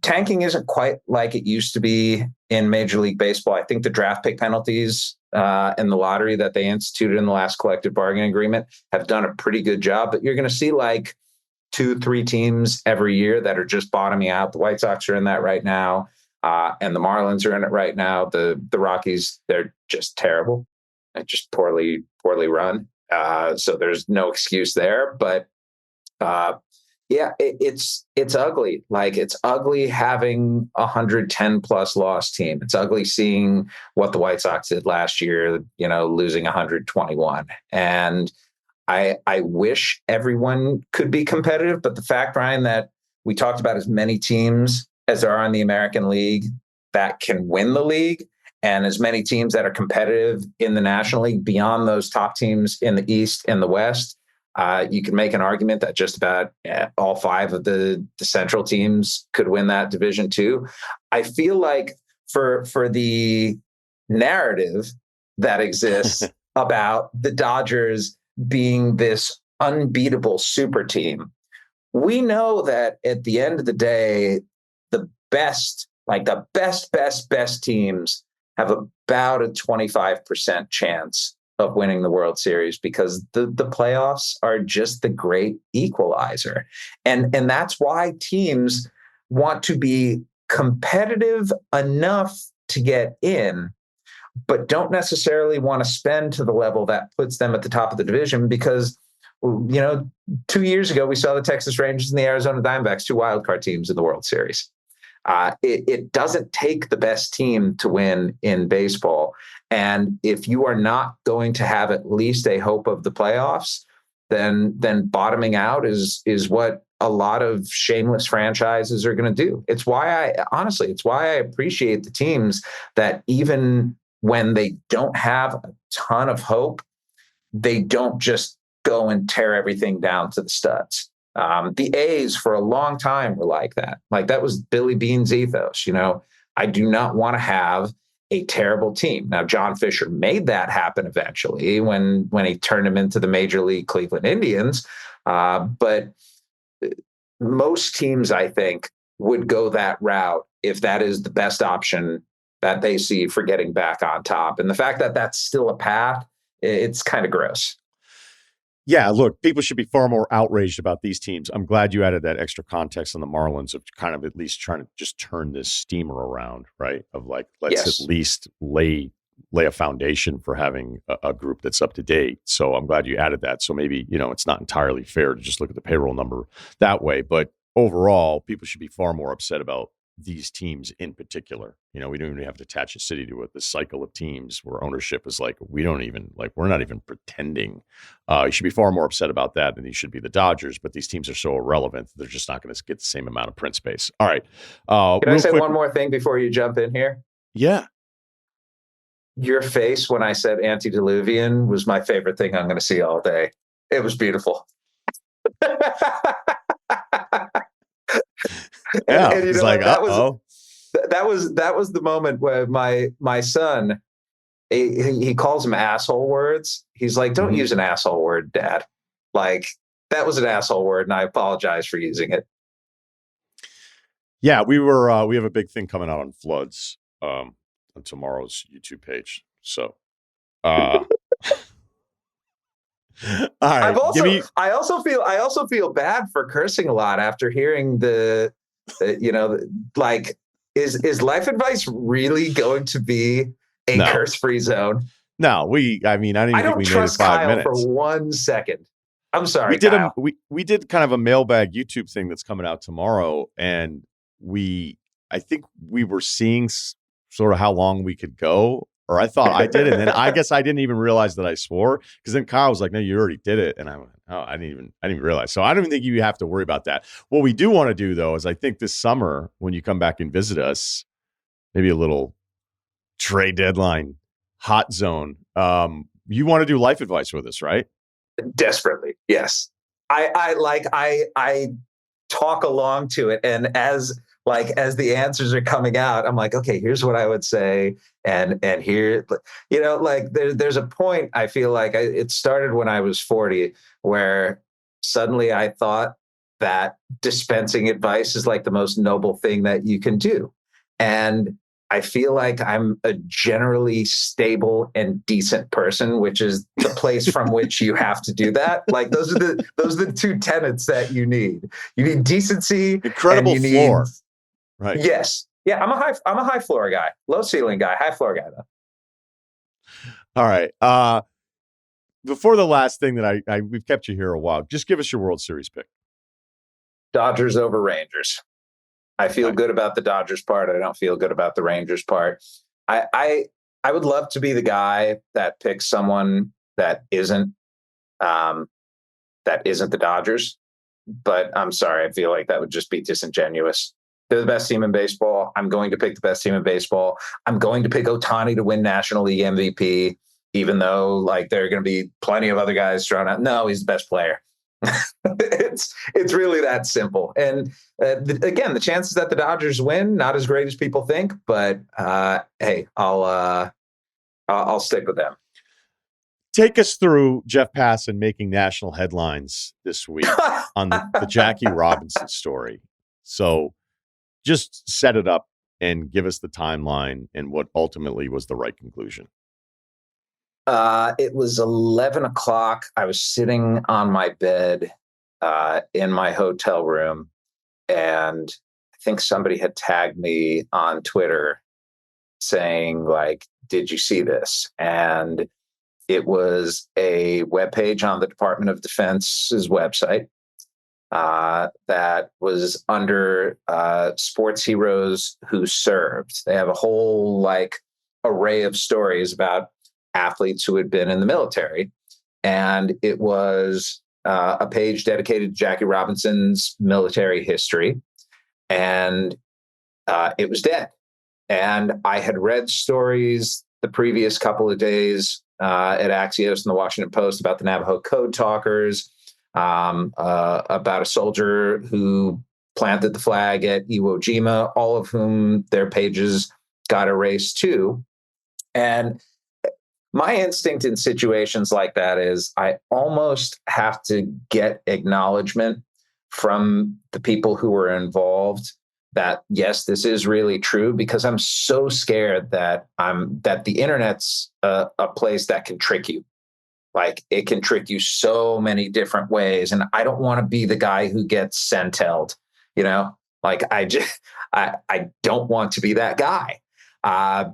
tanking isn't quite like it used to be in Major League Baseball. I think the draft pick penalties and the lottery that they instituted in the last collective bargaining agreement have done a pretty good job. But you're going to see like 2-3 teams every year that are just bottoming out. The White Sox are in that right now. And the Marlins are in it right now. The Rockies, they're just terrible. They're just poorly run. So there's no excuse there. But Yeah, it's ugly. Like, it's ugly having 110 plus loss team. It's ugly seeing what the White Sox did last year, losing 121. And I wish everyone could be competitive, but the fact, Ryan, that we talked about as many teams as there are in the American League that can win the league, and as many teams that are competitive in the National League beyond those top teams in the East and the West, you can make an argument that just about all five of the Central teams could win that division too. I feel like for the narrative that exists about the Dodgers being this unbeatable super team, we know that at the end of the day, the best teams have about a 25% chance of winning the World Series, because the playoffs are just the great equalizer. And that's why teams want to be competitive enough to get in, but don't necessarily want to spend to the level that puts them at the top of the division, because 2 years ago, we saw the Texas Rangers and the Arizona Diamondbacks, two wildcard teams in the World Series. It doesn't take the best team to win in baseball. And if you are not going to have at least a hope of the playoffs, then bottoming out is what a lot of shameless franchises are going to do. It's why I appreciate the teams that even when they don't have a ton of hope, they don't just go and tear everything down to the studs. The A's for a long time were like that. Like, that was Billy Beane's ethos. I do not want to have a terrible team. Now, John Fisher made that happen eventually when he turned him into the Major League Cleveland Indians. But most teams, I think, would go that route if that is the best option that they see for getting back on top. And the fact that that's still a path, it's kind of gross. Yeah, look, people should be far more outraged about these teams. I'm glad you added that extra context on the Marlins of kind of at least trying to just turn this steamer around, right? Of like, let's at least lay a foundation for having a group that's up to date. So I'm glad you added that. So maybe, it's not entirely fair to just look at the payroll number that way. But overall, people should be far more upset about these teams in particular. We don't even have to attach a city to it. The cycle of teams where ownership is like, we're not even pretending. You should be far more upset about that than you should be the Dodgers. But these teams are so irrelevant, they're just not going to get the same amount of print space. All right. Can I say one more thing before you jump in here? Yeah. Your face when I said antediluvian was my favorite thing I'm going to see all day. It was beautiful. Yeah, and it's like, that was the moment where my son, he calls them asshole words. He's like, don't use an asshole word, Dad. Like, that was an asshole word, and I apologize for using it. Yeah, we have a big thing coming out on floods on tomorrow's YouTube page. So all right. I also feel bad for cursing a lot after hearing like, is Life Advice really going to be a curse-free zone? No, I don't trust Kyle for 1 second. I'm sorry. We did kind of a mailbag YouTube thing that's coming out tomorrow, and I think we were seeing sort of how long we could go. Or I thought I did, and then I guess I didn't even realize that I swore, because then Kyle was like, "No, you already did it," and I went, "Oh, I didn't even realize." So I don't even think you have to worry about that. What we do want to do, though, is I think this summer when you come back and visit us, maybe a little trade deadline hot zone. You want to do Life Advice with us, right? Desperately, yes. I talk along to it, and as the answers are coming out, I'm like, okay, here's what I would say. And here, there's a point, I feel like it started when I was 40, where suddenly I thought that dispensing advice is like the most noble thing that you can do. And I feel like I'm a generally stable and decent person, which is the place from which you have to do that. Like, those are the two tenets that you need. You need decency, incredible floor. Right. Yes. Yeah. I'm a high floor guy, low ceiling guy, high floor guy though. All right. Before the last thing that we've kept you here a while, just give us your World Series pick. Dodgers over Rangers. I feel Okay. good about the Dodgers part. I don't feel good about the Rangers part. I would love to be the guy that picks someone um, that isn't the Dodgers, but I'm sorry. I feel like that would just be disingenuous. They're the best team in baseball. I'm going to pick the best team in baseball. I'm going to pick Ohtani to win National League MVP, even though like there are going to be plenty of other guys thrown out. No, he's the best player. It's really that simple. And again, the chances that the Dodgers win, not as great as people think, but hey, I'll stick with them. Take us through Jeff Passan making national headlines this week on the Jackie Robinson story. So just set it up and give us the timeline and what ultimately was the right conclusion. It was 11 o'clock. I was sitting on my bed in my hotel room, and I think somebody had tagged me on Twitter saying, like, did you see this? And it was a webpage on the Department of Defense's website that was under sports heroes who served. They have a whole like array of stories about athletes who had been in the military. And it was a page dedicated to Jackie Robinson's military history. And it was dead. And I had read stories the previous couple of days at Axios and the Washington Post about the Navajo Code Talkers, about a soldier who planted the flag at Iwo Jima, all of whom their pages got erased too. And my instinct in situations like that is I almost have to get acknowledgement from the people who were involved that, yes, this is really true, because I'm so scared that the internet's a place that can trick you. Like it can trick you so many different ways. And I don't want to be the guy who gets centelled, like I don't want to be that guy.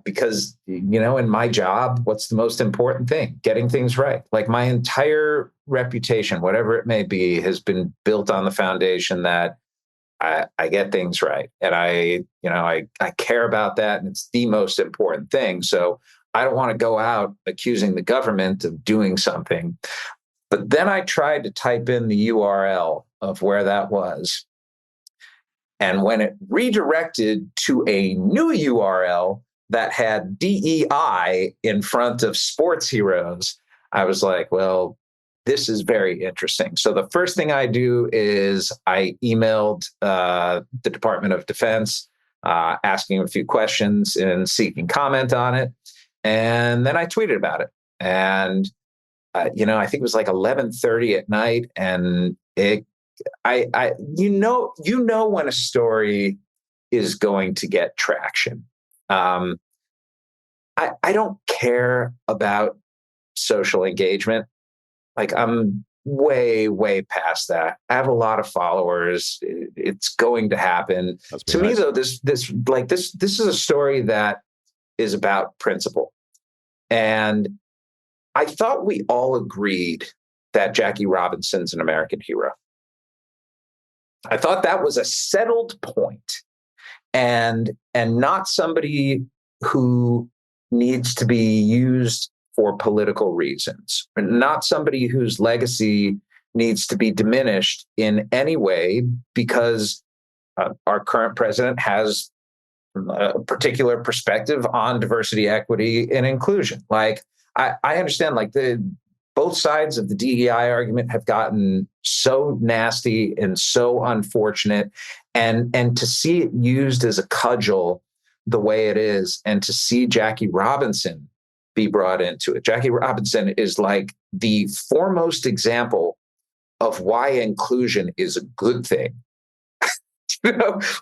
Because, in my job, what's the most important thing? Getting things right. Like my entire reputation, whatever it may be, has been built on the foundation that I get things right. And I care about that. And it's the most important thing. So I don't want to go out accusing the government of doing something. But then I tried to type in the URL of where that was. And when it redirected to a new URL that had DEI in front of sports heroes, I was like, well, this is very interesting. So the first thing I do is I emailed the Department of Defense, asking a few questions and seeking comment on it. And then I tweeted about it. And, I think it was like 11:30 at night. And when a story is going to get traction. I don't care about social engagement. Like I'm way, way past that. I have a lot of followers. It's going to happen. To me, though, this is a story that is about principle. And I thought we all agreed that Jackie Robinson's an American hero. I thought that was a settled point, and not somebody who needs to be used for political reasons, not somebody whose legacy needs to be diminished in any way because our current president has a particular perspective on diversity, equity, and inclusion. Like I understand, like both sides of the DEI argument have gotten so nasty and so unfortunate, and to see it used as a cudgel the way it is, and to see Jackie Robinson be brought into it. Jackie Robinson is like the foremost example of why inclusion is a good thing.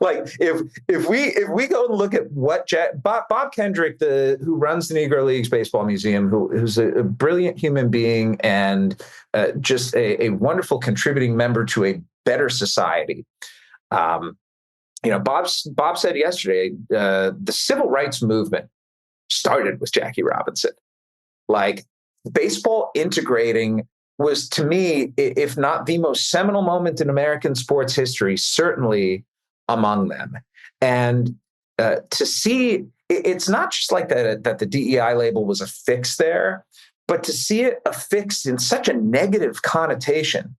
Like if we go and look at what Bob Kendrick, who runs the Negro Leagues Baseball Museum, who's a brilliant human being and just a wonderful contributing member to a better society. Bob said yesterday, the civil rights movement started with Jackie Robinson. Like baseball integrating was to me, if not the most seminal moment in American sports history, certainly among them. And to see, it's not just like that the DEI label was affixed there, but to see it affixed in such a negative connotation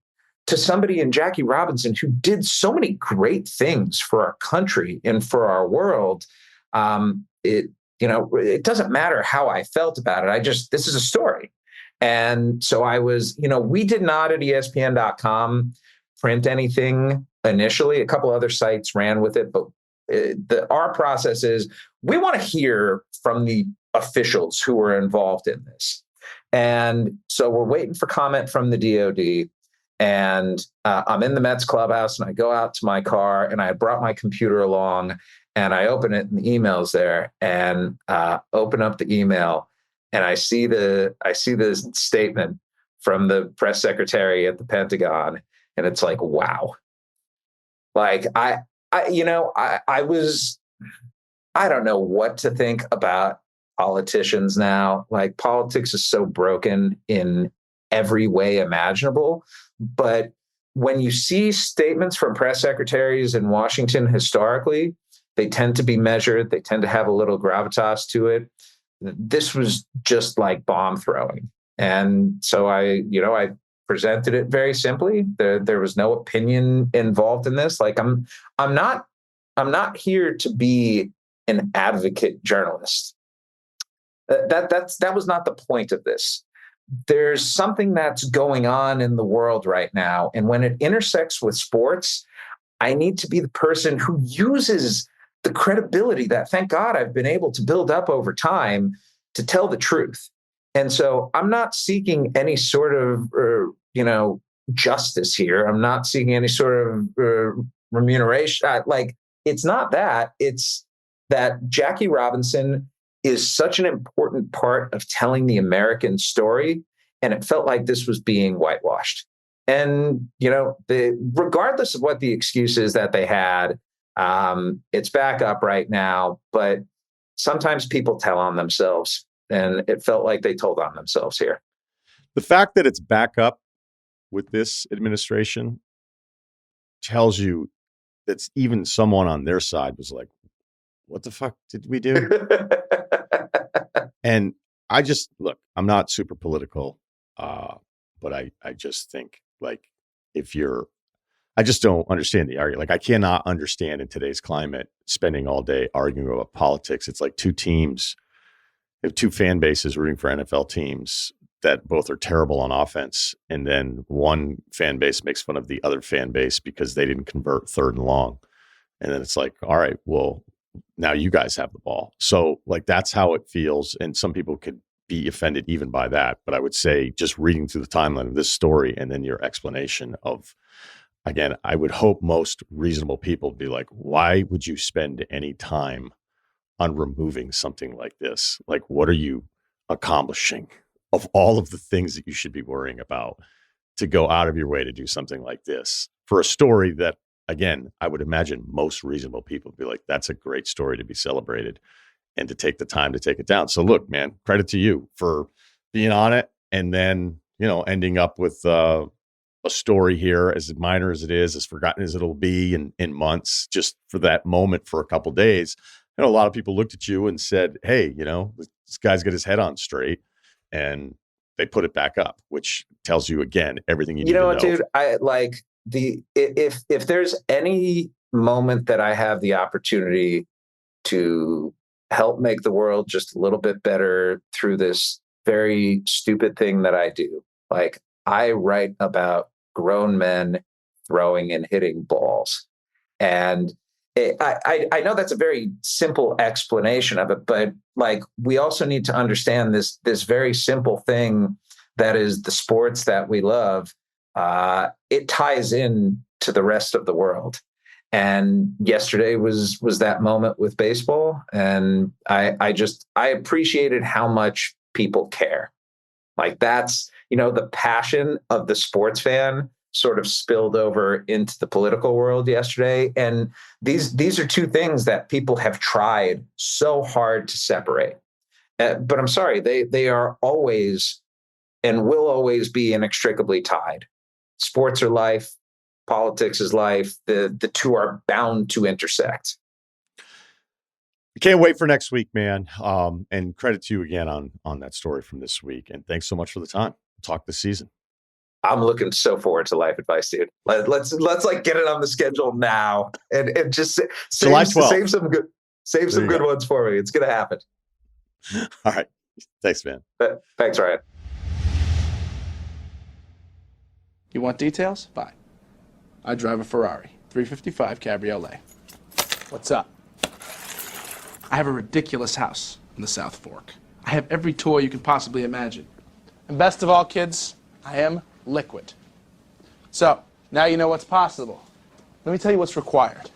to somebody in Jackie Robinson who did so many great things for our country and for our world. It doesn't matter how I felt about it. This is a story. And so we did not at ESPN.com print anything initially. A couple other sites ran with it, but our process is we want to hear from the officials who were involved in this. And so we're waiting for comment from the DOD. And I'm in the Mets clubhouse, and I go out to my car, and I brought my computer along, and I open it, and the email's there, and open up the email, and I see the statement from the press secretary at the Pentagon, and it's like, wow. Like I don't know what to think about politicians now. Like, politics is so broken in every way imaginable. But when you see statements from press secretaries in Washington historically, they tend to be measured. They tend to have a little gravitas to it. This was just like bomb throwing. And so I presented it very simply. There was no opinion involved in this. Like I'm not here to be an advocate journalist. That was not the point of this. There's something that's going on in the world right now. And when it intersects with sports, I need to be the person who uses the credibility that, thank God, I've been able to build up over time to tell the truth. And so I'm not seeking any sort of, justice here. I'm not seeking any sort of remuneration. It's not that. It's that Jackie Robinson is such an important part of telling the American story. And it felt like this was being whitewashed. And, regardless of what the excuses that they had, it's back up right now. But sometimes people tell on themselves, and it felt like they told on themselves here. The fact that it's back up with this administration tells you that even someone on their side was like, what the fuck did we do? And I'm not super political, but I just think, like, I just don't understand the argument. Like, I cannot understand in today's climate spending all day arguing about politics. It's like two teams, two fan bases rooting for NFL teams that both are terrible on offense. And then one fan base makes fun of the other fan base because they didn't convert third and long. And then it's like, all right, well, now you guys have the ball. So, like, that's how it feels. And some people could be offended even by that. But I would say, just reading through the timeline of this story and then your explanation of, again, I would hope most reasonable people would be like, why would you spend any time on removing something like this? Like, what are you accomplishing of all of the things that you should be worrying about to go out of your way to do something like this for a story that, again, I would imagine most reasonable people would be like, that's a great story to be celebrated, and to take the time to take it down. So look, man, credit to you for being on it, and then, ending up with a story here, as minor as it is, as forgotten as it'll be in months, just for that moment for a couple of days. A lot of people looked at you and said, hey, this guy's got his head on straight, and they put it back up, which tells you, again, everything you need to know. Dude, if there's any moment that I have the opportunity to help make the world just a little bit better through this very stupid thing that I do, like, I write about grown men throwing and hitting balls. And I know that's a very simple explanation of it, but, like, we also need to understand this very simple thing that is the sports that we love. It ties in to the rest of the world. And yesterday was that moment with baseball. And I appreciated how much people care. Like, that's, the passion of the sports fan sort of spilled over into the political world yesterday. And these are two things that people have tried so hard to separate. But I'm sorry, they are always and will always be inextricably tied. Sports are life. Politics is life. The two are bound to intersect. Can't wait for next week, man. And credit to you again on that story from this week. And thanks so much for the time. Talk this season. I'm looking so forward to Life Advice, dude. Let's like get it on the schedule now and just July 12th. Save some good ones for me. It's gonna happen. All right. Thanks, man. Thanks, Ryan. You want details? Fine. I drive a Ferrari 355 Cabriolet. What's up? I have a ridiculous house in the South Fork. I have every toy you can possibly imagine. And best of all, kids, I am liquid. So, now you know what's possible. Let me tell you what's required.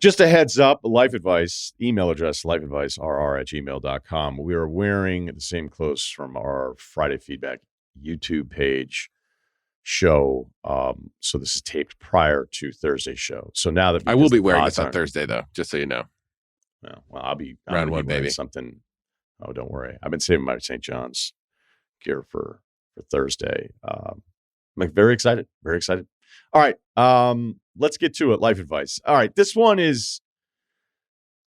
Just a heads up, Life Advice, email address, lifeadvicerr@gmail.com. We are wearing the same clothes from our Friday Feedback YouTube page show. So this is taped prior to Thursday's show. So now that I will be wearing this on Thursday, though, just so you know. Well, I'll be round one, baby. Something. Oh, don't worry. I've been saving my St. John's gear for Thursday. I'm very excited. Very excited. All right. Let's get to it. Life Advice. All right. This one is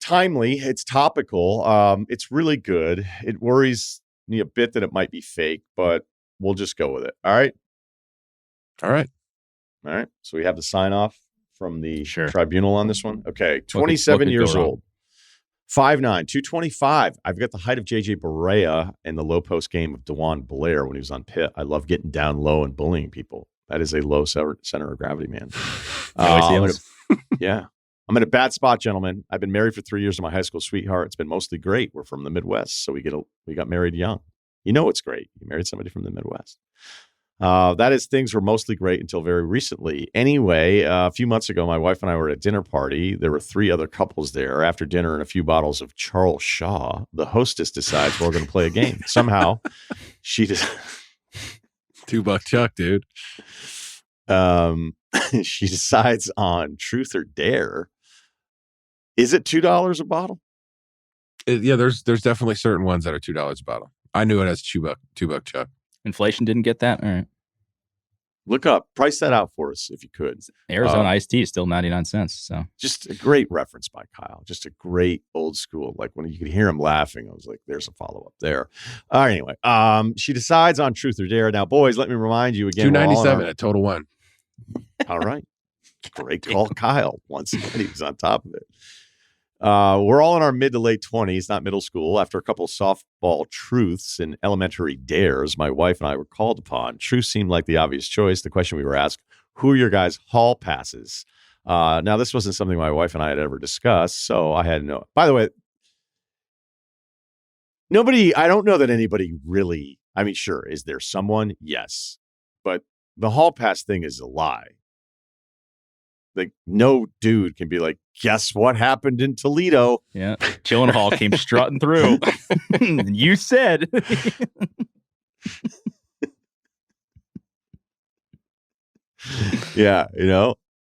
timely. It's topical. It's really good. It worries me a bit that it might be fake, but we'll just go with it. All right. All right. So we have the sign off from the tribunal on this one. Okay. 27 what could years go wrong? old. 5'9", 225. I've got the height of J.J. Barea in the low post game of DeJuan Blair when he was on Pitt. I love getting down low and bullying people. That is a low center of gravity, man. I'm in a bad spot, gentlemen. I've been married for 3 years to my high school sweetheart. It's been mostly great. We're from the Midwest, so we got married young. You know it's great. You married somebody from the Midwest. That is, things were mostly great until very recently. Anyway, a few months ago, my wife and I were at a dinner party. There were 3 other couples there. After dinner and a few bottles of Charles Shaw, the hostess decides we're going to play a game. Somehow, she just $2 Chuck, dude. She decides on Truth or Dare. Is it $2 a bottle? Yeah, there's definitely certain ones that are $2 a bottle. I knew it as $2 Chuck. Inflation didn't get that? All right. Look up, price that out for us if you could. Arizona iced tea is still 99 cents. So just a great reference by Kyle. Just a great old school. Like when you could hear him laughing, I was like, there's a follow up there. Anyway, she decides on Truth or Dare. Now, boys, let me remind you again. $2.97 at Total One. All right. Great call, Kyle. Once again, he was on top of it. We're all in our mid to late 20s, not middle school. After a couple softball truths and elementary dares, my wife and I were called upon. Truth seemed like the obvious choice. The question we were asked, who are your guys' hall passes? Now, this wasn't something my wife and I had ever discussed, so I had no. By the way, I don't know that anybody really, I mean, sure, is there someone? Yes. But the hall pass thing is a lie. Like, no dude can be like, guess what happened in Toledo? Yeah. Gyllenhaal came strutting through. You said. Yeah,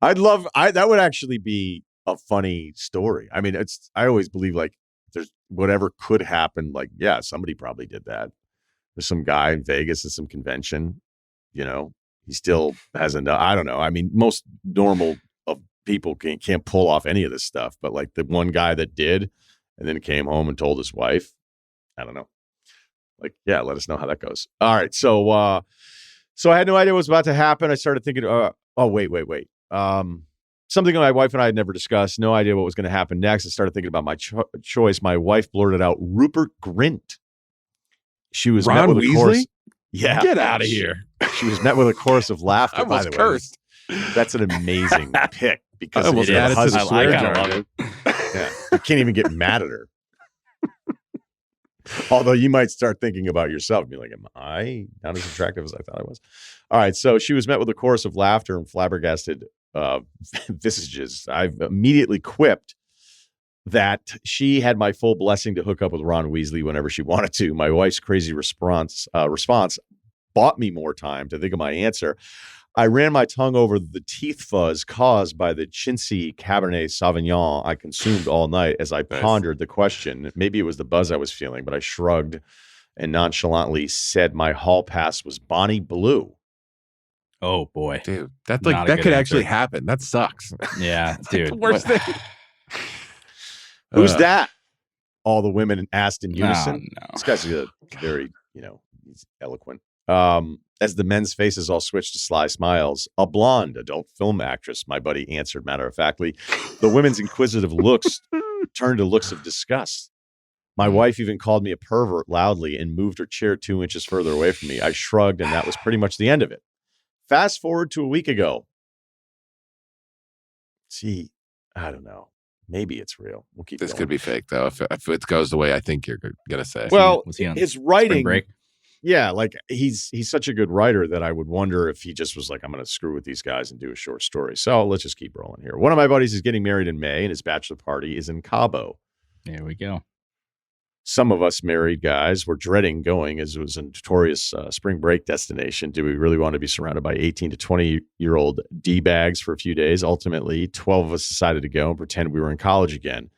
that would actually be a funny story. I mean, I always believe like there's whatever could happen. Like, yeah, somebody probably did that. There's some guy in Vegas at some convention, he still hasn't, I don't know. I mean, most normal people can't pull off any of this stuff, but like the one guy that did and then came home and told his wife, I don't know. Like, yeah, let us know how that goes. All right. So I had no idea what was about to happen. I started thinking, wait. Something my wife and I had never discussed. No idea what was going to happen next. I started thinking about my choice. My wife blurted out Rupert Grint. She was Ron met with Weasley? a chorus. Yeah. Get out of here. She was met with a chorus of laughter. I almost by the cursed. Way. That's an amazing pick because I almost it added has to a the swear swear jar. jar, dude. Yeah. You can't even get mad at her. Although you might start thinking about yourself and be like, am I not as attractive as I thought I was? All right. So she was met with a chorus of laughter and flabbergasted visages. I've immediately quipped that she had my full blessing to hook up with Ron Weasley whenever she wanted to. My wife's crazy response bought me more time to think of my answer. I ran my tongue over the teeth fuzz caused by the chintzy Cabernet Sauvignon I consumed all night as I pondered the question. Maybe it was the buzz I was feeling, but I shrugged and nonchalantly said my hall pass was Bonnie Blue. Oh boy, Dude, that Not a that good could answer. actually happen. That sucks. yeah, dude. the worst thing. Who's that? All the women asked in No, unison. no. This guy's very, he's eloquent. As the men's faces all switched to sly smiles, a blonde adult film actress, my buddy answered matter-of-factly. The women's inquisitive looks turned to looks of disgust. My wife even called me a pervert loudly and moved her chair 2 inches further away from me. I shrugged, and that was pretty much the end of it. Fast forward to a week ago. See, I don't know. Maybe it's real. We'll keep This going. could be fake, though. If it goes the way I think you're going to say. Well, Was he on his spring writing, break? yeah, like he's such a good writer that I would wonder if he just was like, I'm going to screw with these guys and do a short story. So let's just keep rolling here. One of my buddies is getting married in May, and his bachelor party is in Cabo. There we go. Some of us married guys were dreading going as it was a notorious spring break destination. Do we really want to be surrounded by 18 to 20-year-old D-bags for a few days? Ultimately, 12 of us decided to go and pretend we were in college again.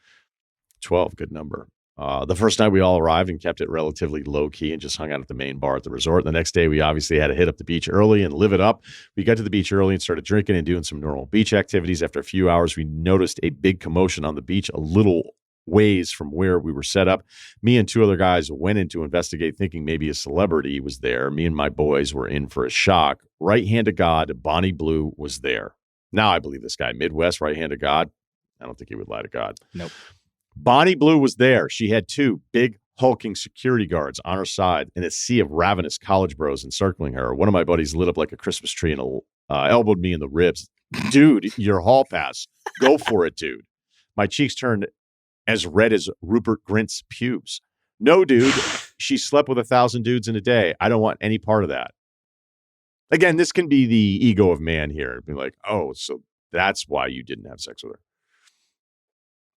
12, good number. The first night we all arrived and kept it relatively low-key and just hung out at the main bar at the resort. The next day we obviously had to hit up the beach early and live it up. We got to the beach early and started drinking and doing some normal beach activities. After a few hours, we noticed a big commotion on the beach a little ways from where we were set up. Me and 2 other guys went in to investigate, thinking maybe a celebrity was there. Me and my boys were in for a shock. Right hand of God, Bonnie Blue was there. Now I believe this guy, Midwest, right hand of God. I don't think he would lie to God. Nope. Bonnie Blue was there. She had 2 big hulking security guards on her side and a sea of ravenous college bros encircling her. One of my buddies lit up like a Christmas tree and elbowed me in the ribs. Dude, your hall pass. Go for it, dude. My cheeks turned as red as Rupert Grint's pubes. No, dude, she slept with 1,000 dudes in a day. I don't want any part of that. Again, this can be the ego of man here. Be like, oh, so that's why you didn't have sex with her.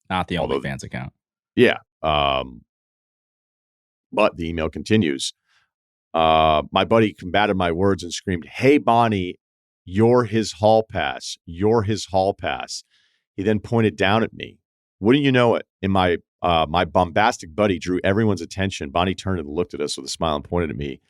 Not the Although- OnlyFans account. Yeah. But the email continues. My buddy combated my words and screamed, "Hey, Bonnie, you're his hall pass. You're his hall pass." He then pointed down at me. Wouldn't you know it? And my bombastic buddy drew everyone's attention. Bonnie turned and looked at us with a smile and pointed at me.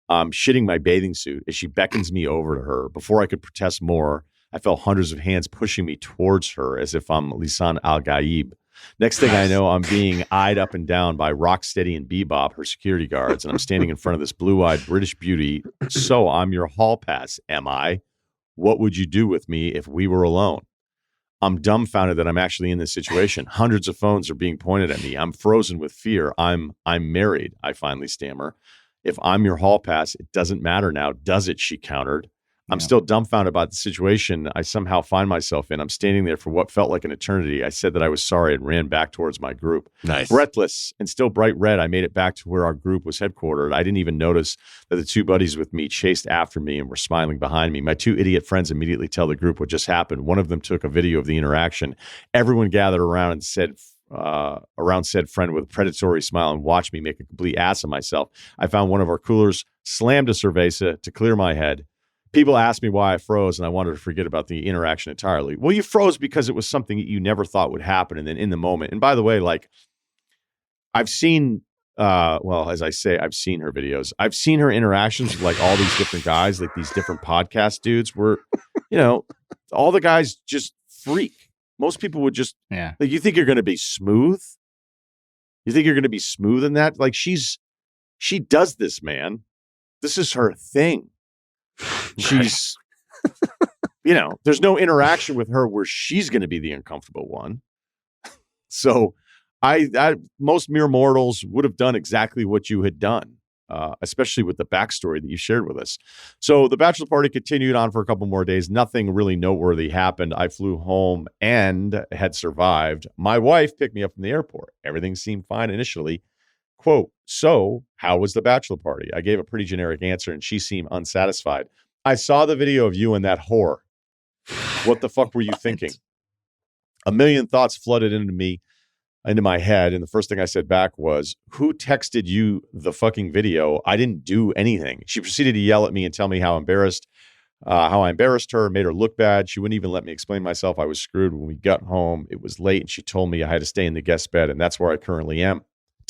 Shitting my bathing suit as she beckons me over to her. Before I could protest more, I felt hundreds of hands pushing me towards her as if I'm Lisan Al-Gaib. Next thing I know, I'm being eyed up and down by Rocksteady and Bebop, her security guards, and I'm standing in front of this blue-eyed British beauty. So I'm your hall pass, am I? What would you do with me if we were alone? I'm dumbfounded that I'm actually in this situation. Hundreds of phones are being pointed at me. I'm frozen with fear. I'm married, I finally stammer. If I'm your hall pass, it doesn't matter now, does it? She countered. I'm still dumbfounded about the situation I somehow find myself in. I'm standing there for what felt like an eternity. I said that I was sorry and ran back towards my group. Nice. Breathless and still bright red, I made it back to where our group was headquartered. I didn't even notice that the 2 buddies with me chased after me and were smiling behind me. My 2 idiot friends immediately tell the group what just happened. One of them took a video of the interaction. Everyone gathered around and said, around said friend with a predatory smile and watched me make a complete ass of myself. I found one of our coolers, slammed a cerveza to clear my head. People asked me why I froze, and I wanted to forget about the interaction entirely. Well, you froze because it was something that you never thought would happen, and then in the moment. And by the way, like, I've seen, as I say, I've seen her videos. I've seen her interactions with, like, all these different guys, like these different podcast dudes where, all the guys just freak. Most people would just, like, you think you're going to be smooth? You think you're going to be smooth in that? Like, she does this, man. This is her thing. She's, there's no interaction with her where she's going to be the uncomfortable one. So most mere mortals would have done exactly what you had done, especially with the backstory that you shared with us. So the bachelor party continued on for a couple more days. Nothing really noteworthy happened. I flew home and had survived. My wife picked me up from the airport. Everything seemed fine initially. Quote, "So how was the bachelor party?" I gave a pretty generic answer and she seemed unsatisfied. "I saw the video of you and that whore. What the fuck were you thinking?" A million thoughts flooded into my head. And the first thing I said back was, "Who texted you the fucking video? I didn't do anything." She proceeded to yell at me and tell me how I embarrassed her, made her look bad. She wouldn't even let me explain myself. I was screwed when we got home. It was late and she told me I had to stay in the guest bed. And that's where I currently am.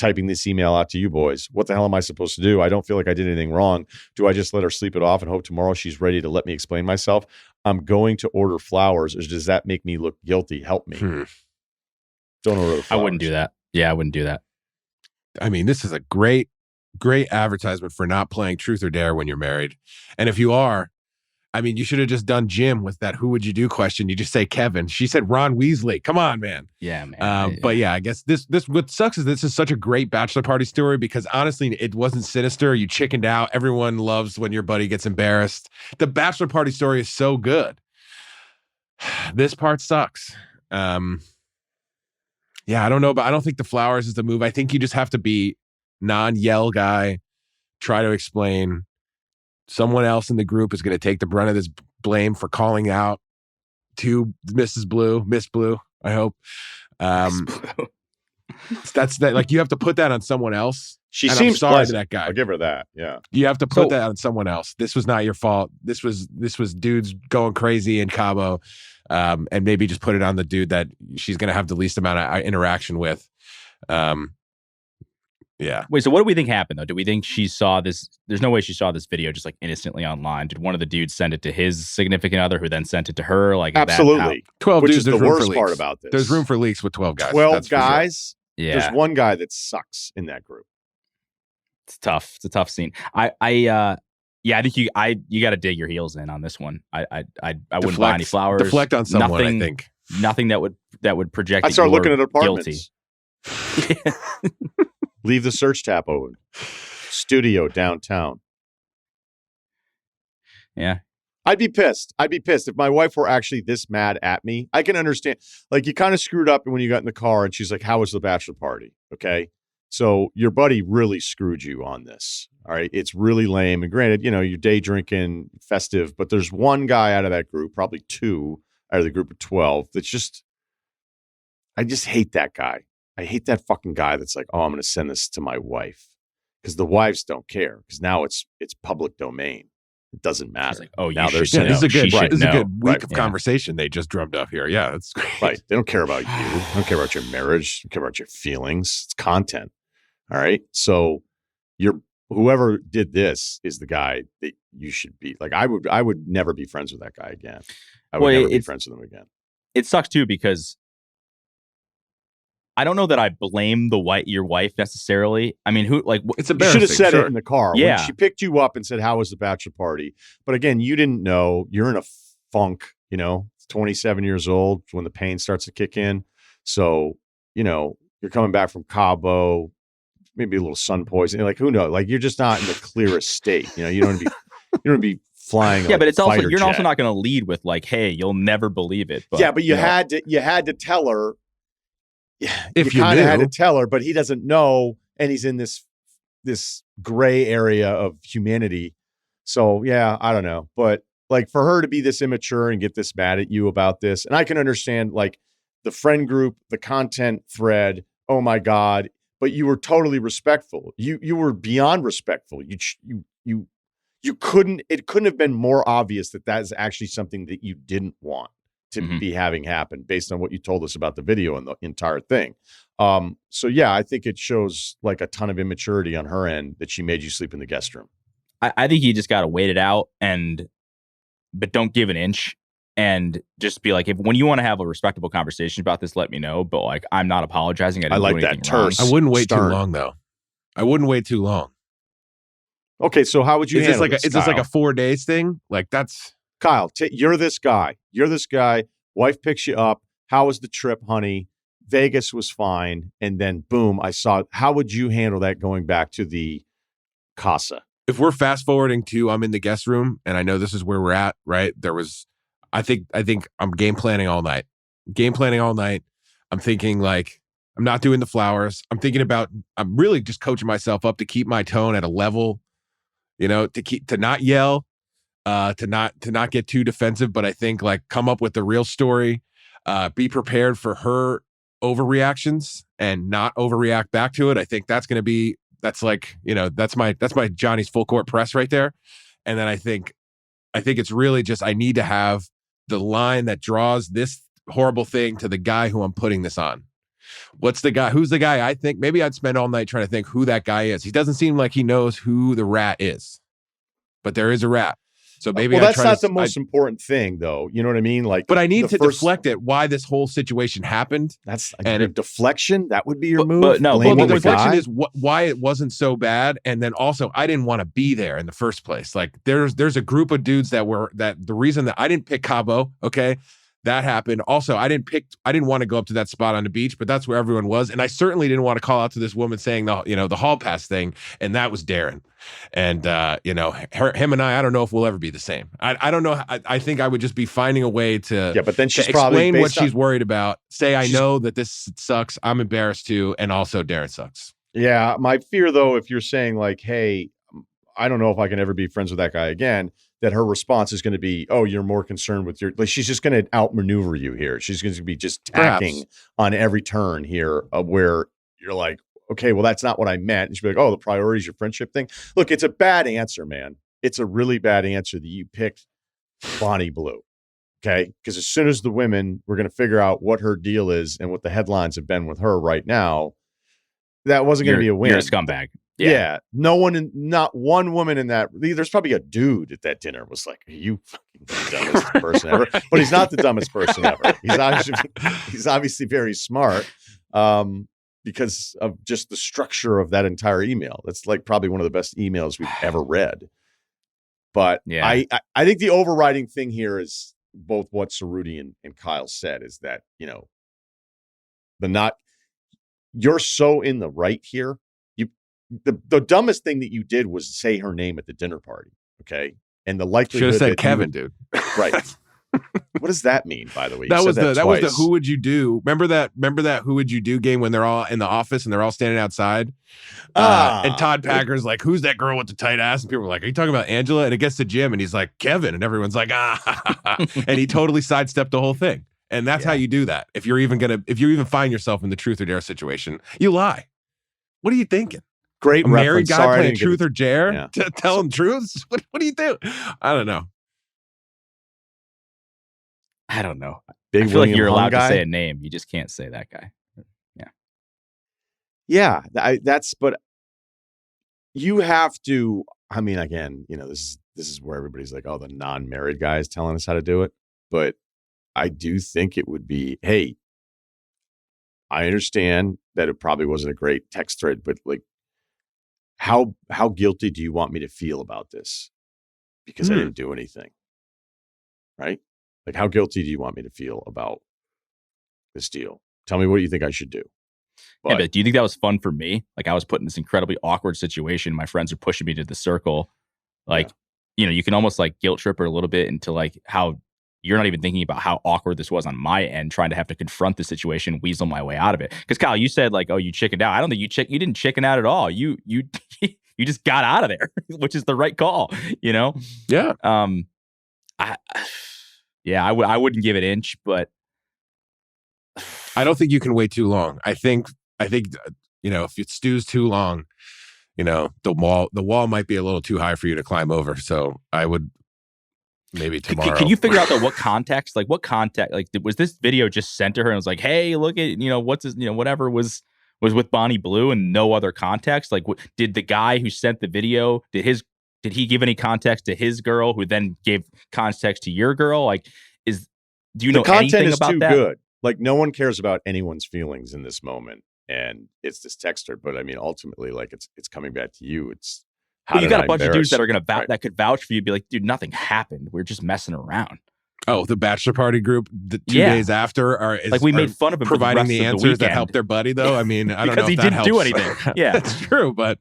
typing this email out to you boys. What the hell am I supposed to do? I don't feel like I did anything wrong. Do I just let her sleep it off and hope tomorrow she's ready to let me explain myself? I'm going to order flowers. Or does that make me look guilty? Help me. Don't order the flowers. I wouldn't do that. Yeah, I wouldn't do that. I mean, this is a great advertisement for not playing Truth or Dare when you're married. And if you are, I mean, you should have just done Jim with that who would you do question. You just say Kevin. She said Ron Weasley. Come on, man. Yeah, man. But yeah, I guess this what sucks is this is such a great bachelor party story because honestly, it wasn't sinister. You chickened out. Everyone loves when your buddy gets embarrassed. The bachelor party story is so good. This part sucks. Yeah, I don't know, but I don't think the flowers is the move. I think you just have to be non-yell guy, try to explain. Someone else in the group is going to take the brunt of this blame for calling out to Miss Blue, I hope. That's that. Like you have to put that on someone else. She and seems I'm sorry pleasant. to that guy. I'll give her that. Yeah. You have to put that on someone else. This was not your fault. This was dudes going crazy in Cabo. And maybe just put it on the dude that she's going to have the least amount of interaction with. Yeah. Wait, so what do we think happened, though? Do we think she saw this? There's no way she saw this video just like innocently online. Did one of the dudes send it to his significant other who then sent it to her? Like, absolutely. 12 Which dudes. is the worst part about this. There's room for leaks with 12 guys. 12 guys. Yeah. There's one guy that sucks in that group. It's tough. It's a tough scene. I think you got to dig your heels in on this one. I wouldn't buy any flowers. Deflect on someone. I think nothing that would project. I start looking at apartments. Guilty. Leave the search tab open. Studio downtown. Yeah. I'd be pissed. If my wife were actually this mad at me. I can understand. Like, you kind of screwed up when you got in the car and she's like, how was the bachelor party? Okay. So your buddy really screwed you on this. All right. It's really lame. And granted, you're day drinking, festive, but there's one guy out of that group, probably two out of the group of 12, that's just, I just hate that guy. I hate that fucking guy that's like, oh, I'm going to send this to my wife, because the wives don't care, because now it's public domain. It doesn't matter. Like, oh, now you should know. This is a good week Right. of conversation they just drummed up here. Yeah, that's great. Right. They don't care about you. They don't care about your marriage. They don't care about your feelings. It's content. All right. So whoever did this is the guy that you should be like. I would never be friends with that guy again. I would never be friends with him again. It sucks too, because I don't know that I blame your wife necessarily. I mean, it's you embarrassing. should have said it in the car. Yeah. When she picked you up and said, how was the bachelor party? But again, you didn't know. You're in a funk, 27 years old when the pain starts to kick in. So, you're coming back from Cabo, maybe a little sun poisoning. Like, who knows? Like, you're just not in the clearest state. You don't want to be flying. Yeah, but it's also, you're jet. also not going to lead with like, hey, you'll never believe it. But, yeah, but you had to tell her. If you kind of had to tell her, but he doesn't know, and he's in this gray area of humanity. So yeah, I don't know, but like for her to be this immature and get this mad at you about this, and I can understand like the friend group, the content thread. Oh my God! But you were totally respectful. You were beyond respectful. You couldn't. It couldn't have been more obvious that is actually something that you didn't want to be having happen based on what you told us about the video and the entire thing. So yeah, I think it shows like a ton of immaturity on her end that she made you sleep in the guest room. I think you just got to wait it out but don't give an inch, and just be like, when you want to have a respectable conversation about this, let me know. But like, I'm not apologizing. I didn't like do that anything terse. wrong. I wouldn't wait Stern. too long though. I wouldn't wait too long. Okay, so how would you handle this? Is this like a 4 days thing? Like that's Kyle, you're this guy. Wife picks you up. How was the trip, honey? Vegas was fine. And then boom, how would you handle that going back to the casa? if we're fast forwarding to I'm in the guest room and I know this is where we're at, right? I think I'm game planning all night. I'm thinking like, I'm not doing the flowers. I'm really just coaching myself up to keep my tone at a level, to not yell, to not get too defensive, but I think like come up with the real story, be prepared for her overreactions and not overreact back to it. I think that's my Johnny's full court press right there. And then I think it's really just, I need to have the line that draws this horrible thing to the guy who I'm putting this on. What's the guy? Who's the guy? I think maybe I'd spend all night trying to think who that guy is. He doesn't seem like he knows who the rat is, but there is a rat. So maybe that's not the most important thing, though. You know what I mean? Like, but I need to deflect it. Why this whole situation happened? That's a deflection. That would be your move. But no, the deflection is why it wasn't so bad, and then also I didn't want to be there in the first place. Like, there's a group of dudes that the reason that I didn't pick Cabo. Okay. That happened. Also, I didn't want to go up to that spot on the beach, but that's where everyone was. And I certainly didn't want to call out to this woman saying the hall pass thing. And that was Darren. And, him and I don't know if we'll ever be the same. I don't know. I think I would just be finding a way to, but then she's explain what she's worried about. Say, I know that this sucks. I'm embarrassed too. And also Darren sucks. Yeah. My fear though, if you're saying like, hey, I don't know if I can ever be friends with that guy again, that her response is going to be, oh, you're more concerned with your, like, she's just going to outmaneuver you here. She's going to be just tacking on every turn here where you're like, okay, well, that's not what I meant. And she'll be like, oh, the priority is your friendship thing. Look, it's a bad answer, man. It's a really bad answer that you picked Bonnie Blue. Okay. Because as soon as the women, we're going to figure out what her deal is and what the headlines have been with her right now, that wasn't going to be a win. You're a scumbag. Yeah. Not one woman in that. There's probably a dude at that dinner was like, are you fucking the dumbest person ever? But he's not the dumbest person ever. He's obviously very smart because of just the structure of that entire email. That's like probably one of the best emails we've ever read. But yeah. I think the overriding thing here is both what Ceruti and Kyle said is that, you're so in the right here. The dumbest thing that you did was say her name at the dinner party. Okay. And the likelihood should have said Kevin, dude. Right. What does that mean, by the way? That was the who would you do? Remember that who would you do game when they're all in the office and they're all standing outside? And Todd Packer's like, who's that girl with the tight ass? And people were like, are you talking about Angela? And it gets to Jim and he's like, Kevin. And everyone's like, and he totally sidestepped the whole thing. And that's how you do that. If you even find yourself in the truth or dare situation, you lie. What are you thinking? Great married guy playing truth or dare to tell him truths. What do you do? I don't know. I feel like you're allowed to say a name. You just can't say that guy. Yeah. But you have to. I mean, again, this is where everybody's like, oh, the non-married guy is telling us how to do it. But I do think it would be, hey, I understand that it probably wasn't a great text thread, but like, how guilty do you want me to feel about this? Because I didn't do anything. Right? Like, how guilty do you want me to feel about this deal? Tell me what you think I should do. But do you think that was fun for me? Like, I was put in this incredibly awkward situation. My friends are pushing me to the circle. Like, you can almost like guilt trip her a little bit into like how you're not even thinking about how awkward this was on my end, trying to have to confront the situation, weasel my way out of it. Because Kyle, you said like, oh, you chickened out. I don't think you didn't chicken out at all. You just got out of there, which is the right call. Yeah. I wouldn't give it inch, but I don't think you can wait too long. I think if it stews too long, the wall might be a little too high for you to climb over. So I would. Maybe tomorrow. Can you figure out though what context? Like was this video just sent to her and was like, hey, look at what's his whatever was with Bonnie Blue and no other context? Like, did the guy who sent the video did he give any context to his girl who then gave context to your girl? Like, do you know anything about that? The content is too good. Like, no one cares about anyone's feelings in this moment, and it's this texter. But I mean, ultimately, like it's coming back to you. It's. You got a bunch of dudes that are going to that could vouch for you. Be like, dude, nothing happened. We're just messing around. Oh, the bachelor party group. The 2 days after we made fun of him providing for the answers that helped their buddy. Though I mean, I don't know if he that didn't helps. do anything. Yeah, that's true. But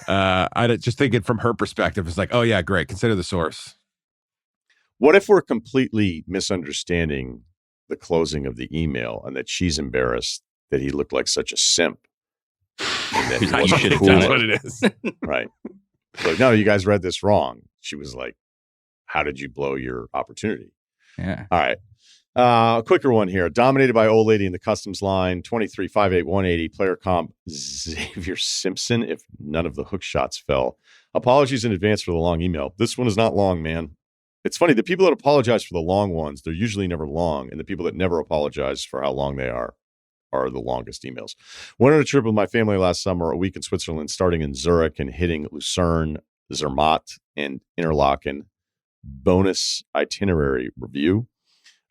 I just think it from her perspective. It's like, oh yeah, great. Consider the source. What if we're completely misunderstanding the closing of the email and that she's embarrassed that he looked like such a simp? And that he wasn't cool. That's what it is. Right. Like, no, you guys read this wrong. She was like, how did you blow your opportunity? Yeah. All right. A quicker one here. Dominated by old lady in the customs line, 23-58180, player comp Xavier Simpson, if none of the hook shots fell. Apologies in advance for the long email. This one is not long, man. It's funny. The people that apologize for the long ones, they're usually never long. And the people that never apologize for how long they are are the longest emails. Went on a trip with my family last summer, a week in Switzerland, starting in Zurich and hitting Lucerne, Zermatt, and Interlaken. Bonus itinerary review.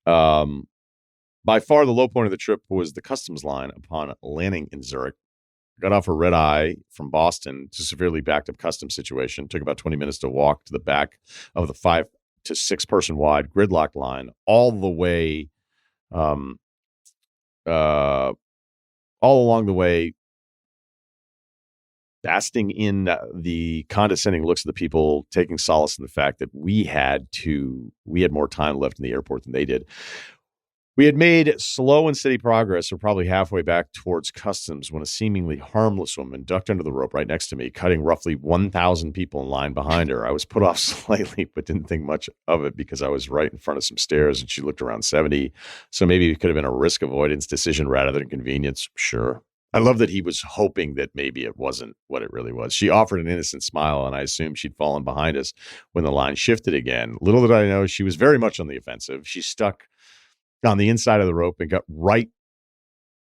By far, the low point of the trip was the customs line upon landing in Zurich. Got off a red eye from Boston to severely backed up customs situation. Took about 20 minutes to walk to the back of the 5 to 6 person wide gridlock line, all the way, all along the way, basking in the condescending looks of the people, taking solace in the fact that we had more time left in the airport than they did. We had made slow and steady progress. We're probably halfway back towards customs when a seemingly harmless woman ducked under the rope right next to me, cutting roughly 1,000 people in line behind her. I was put off slightly, but didn't think much of it because I was right in front of some stairs and she looked around 70. So maybe it could have been a risk avoidance decision rather than convenience. Sure. I love that he was hoping that maybe it wasn't what it really was. She offered an innocent smile, and I assumed she'd fallen behind us when the line shifted again. Little did I know, she was very much on the offensive. She stuck on the inside of the rope and got right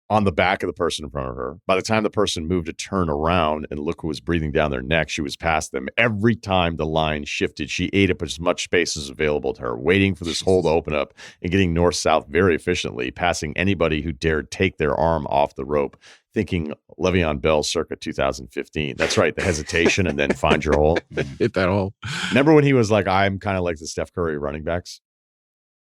on the back of the person in front of her. By the time the person moved to turn around and look who was breathing down their neck, she was past them. Every time the line shifted, she ate up as much space as available to her, waiting for this hole to open up and getting north-south very efficiently, passing anybody who dared take their arm off the rope, thinking Le'Veon Bell circa 2015. That's right, the hesitation and then find your hole. Hit that hole. Remember when he was like, I'm kind of like the Steph Curry running backs?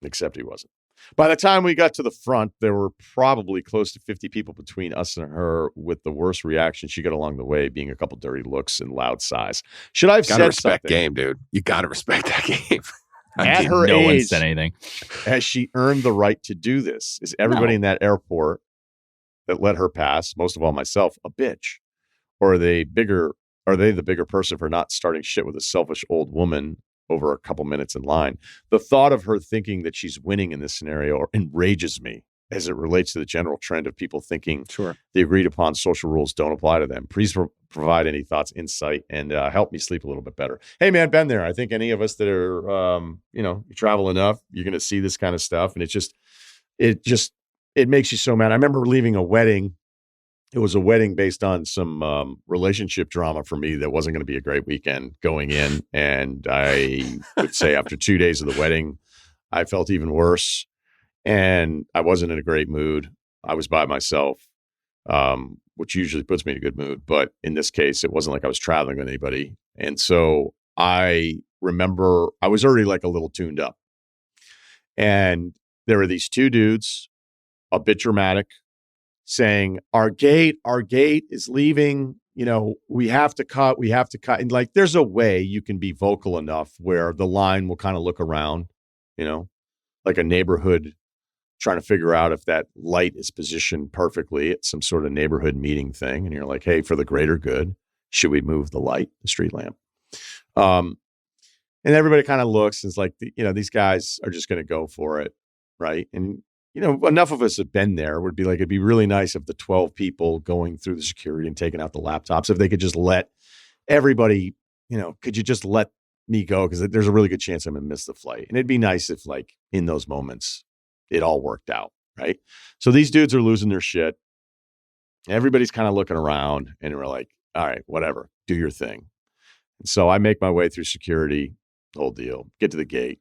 Except he wasn't. By the time we got to the front, there were probably close to 50 people between us and her, with the worst reaction she got along the way being a couple dirty looks and loud sighs. Should I have said respect something? Game, dude. You got to respect that game. At her no one age, said anything. has she earned the right to do this? Is everybody in that airport that let her pass, most of all myself, a bitch? Or are they the bigger person for not starting shit with a selfish old woman over a couple minutes in line? The thought of her thinking that she's winning in this scenario enrages me as it relates to the general trend of people thinking the agreed upon social rules don't apply to them. Please provide any thoughts, insight, and help me sleep a little bit better. Hey man, been there. I think any of us that are, you travel enough, you're going to see this kind of stuff. And it makes you so mad. I remember leaving a wedding. It was a wedding based on some relationship drama for me that wasn't going to be a great weekend going in. And I would say after 2 days of the wedding, I felt even worse. And I wasn't in a great mood. I was by myself, which usually puts me in a good mood. But in this case, it wasn't like I was traveling with anybody. And so I remember I was already like a little tuned up. And there were these two dudes, a bit dramatic, saying, our gate is leaving, we have to cut. And like, there's a way you can be vocal enough where the line will kind of look around, like a neighborhood trying to figure out if that light is positioned perfectly at some sort of neighborhood meeting thing. And you're like, hey, for the greater good, should we move the light, the street lamp? And everybody kind of looks and it's like, these guys are just going to go for it. Right. And, enough of us have been there. Would be like, it'd be really nice if the 12 people going through the security and taking out the laptops, if they could just let everybody, could you just let me go? Because there's a really good chance I'm going to miss the flight. And it'd be nice if, like, in those moments, it all worked out. Right. So these dudes are losing their shit. Everybody's kind of looking around and we're like, all right, whatever, do your thing. And so I make my way through security, the whole deal, get to the gate.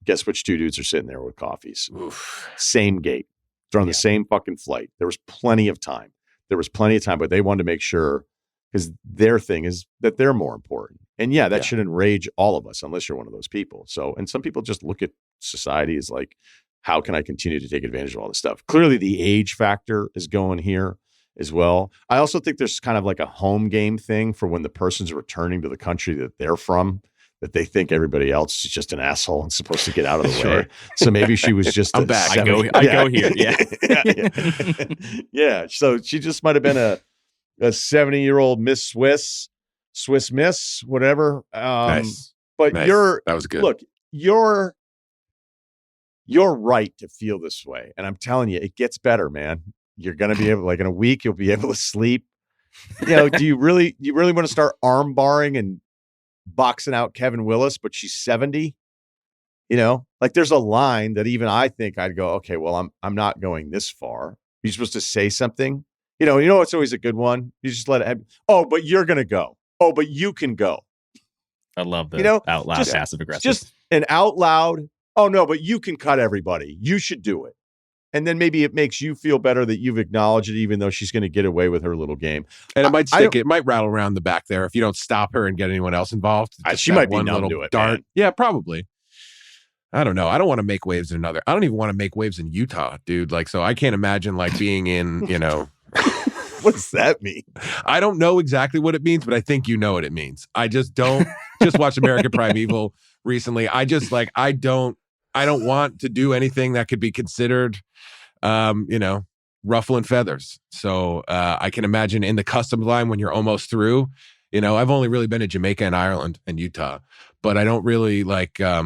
Guess which two dudes are sitting there with coffees? Oof. Same gate. They're on the same fucking flight. There was plenty of time. But they wanted to make sure, because their thing is that they're more important. And that should enrage all of us, unless you're one of those people. So, and some people just look at society as like, how can I continue to take advantage of all this stuff? Clearly the age factor is going here as well. I also think there's kind of like a home game thing for when the person's returning to the country that they're from, that they think everybody else is just an asshole and supposed to get out of the way. So maybe she was just I'm back. I go here. Yeah. Yeah. So she just might have been a 70-year-old Miss Swiss Miss, whatever. Nice. But Nice. That was good. Look, you're right to feel this way. And I'm telling you, it gets better, man. You're going to be able, like in a week, you'll be able to sleep. Do you really want to start arm barring and boxing out Kevin Willis, but she's 70? Like there's a line that even I think I'd go, okay, well, I'm not going this far. You're supposed to say something. It's always a good one. You just let it happen. Oh, but you're going to go. Oh, but you can go. I love the out loud passive aggressive. Just an out loud. Oh, no, but you can cut everybody. You should do it. And then maybe it makes you feel better that you've acknowledged it, even though she's going to get away with her little game. And it might stick. It might rattle around the back there if you don't stop her and get anyone else involved. She might be numb to it. Dart. Man. Yeah, probably. I don't know. I don't want to make waves in another. I don't even want to make waves in Utah, dude. Like, so I can't imagine like being in, What does that mean? I don't know exactly what it means, but I think you know what it means. I just don't. Just watch American Primeval recently. I don't want to do anything that could be considered, ruffling feathers. So I can imagine in the customs line when you're almost through. I've only really been to Jamaica and Ireland and Utah, but I don't really like. I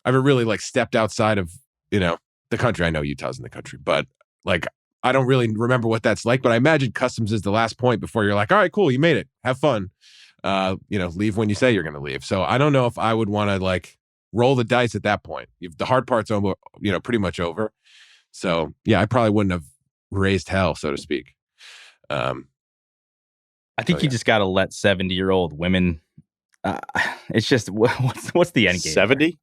haven't really like stepped outside of, the country. I know Utah's in the country, but like, I don't really remember what that's like, but I imagine customs is the last point before you're like, all right, cool. You made it. Have fun. Leave when you say you're going to leave. So I don't know if I would want to like roll the dice at that point. If the hard part's over, pretty much over. So yeah, I probably wouldn't have raised hell, so to speak. I think you just got to let 70-year-old women. It's just what's the end game? 70?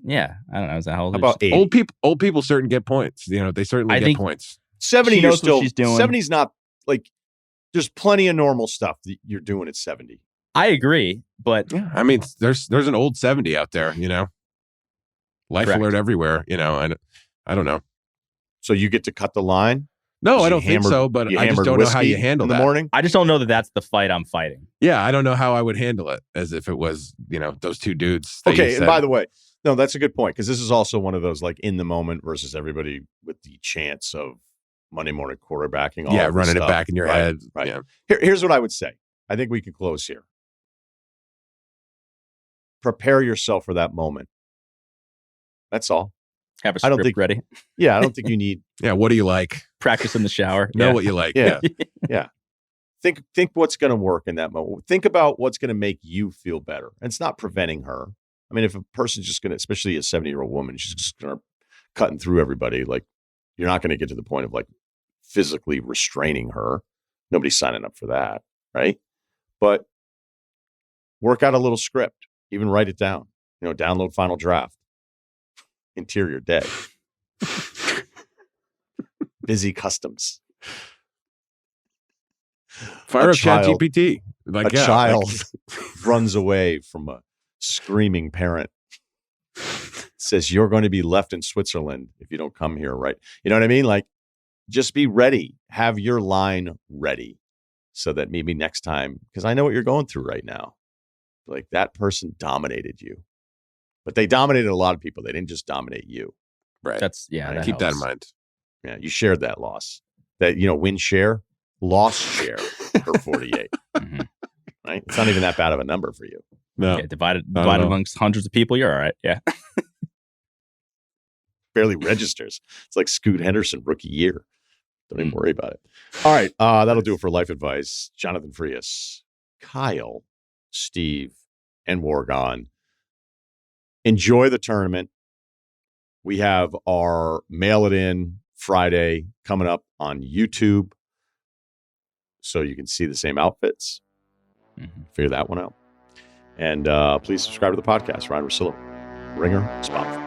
Yeah, I don't know. Is that how old? About 80? Old people certainly get points. They certainly get points. 70, she knows what she's doing. 70's not like. There's plenty of normal stuff that you're doing at 70. I agree, but yeah, I mean, there's an old 70 out there. Life Correct. alert everywhere. And I don't know. So you get to cut the line. No, I don't think so. But I just don't know how you handle in the that. morning. I just don't know that that's the fight I'm fighting. Yeah, I don't know how I would handle it as if it was those two dudes. that you Okay, and said. by the way. No, that's a good point because this is also one of those like in the moment versus everybody with the chance of Monday morning quarterbacking. Running it back in your head. Right. Yeah. Here's what I would say. I think we can close here. Prepare yourself for that moment. That's all. Have a script ready. Yeah, I don't think you need. Yeah, what do you like? Practice in the shower. Know what you like. Yeah. Yeah. Think what's going to work in that moment. Think about what's going to make you feel better. And it's not preventing her. I mean, if a person's just going to, especially a 70-year-old woman, she's just going to cutting through everybody. Like, you're not going to get to the point of like physically restraining her. Nobody's signing up for that, right? But work out a little script. Even write it down. Download Final Draft. Interior day. Busy customs. Fire up ChatGPT. Like, a child runs away from a screaming parent. Says you're going to be left in Switzerland if you don't come here, right? You know what I mean? Like, just be ready. Have your line ready so that maybe next time, because I know what you're going through right now. Like, that person dominated you, but they dominated a lot of people. They didn't just dominate you. Right. That's Right. Keep that in mind. Yeah. You shared that loss. That, win share, loss share for 48. Mm-hmm. Right? It's not even that bad of a number for you. No. Yeah, divided amongst hundreds of people, you're all right. Yeah. Barely registers. It's like Scoot Henderson rookie year. Don't even worry about it. All right. That'll do it for Life Advice. Jonathan Frias, Kyle, Steve, and Wargon. Enjoy the tournament. We have our Mail It In Friday coming up on YouTube. So you can see the same outfits. Figure that one out. And please subscribe to the podcast. Ryen Russillo, Ringer, Spotify.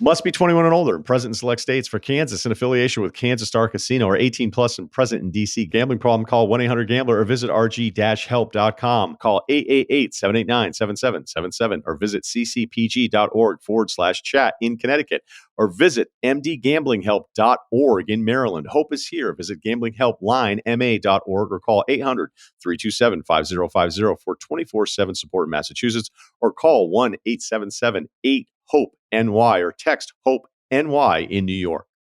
Must be 21 and older and present in select states. For Kansas, in affiliation with Kansas Star Casino, or 18 plus and present in D.C. Gambling problem, call 1-800-GAMBLER or visit rg-help.com. Call 888-789-7777 or visit ccpg.org/chat in Connecticut or visit mdgamblinghelp.org in Maryland. Hope is here. Visit gamblinghelplinema.org or call 800-327-5050 for 24/7 support in Massachusetts or call 1-877-8-HOPE-NY or text HOPE-NY in New York.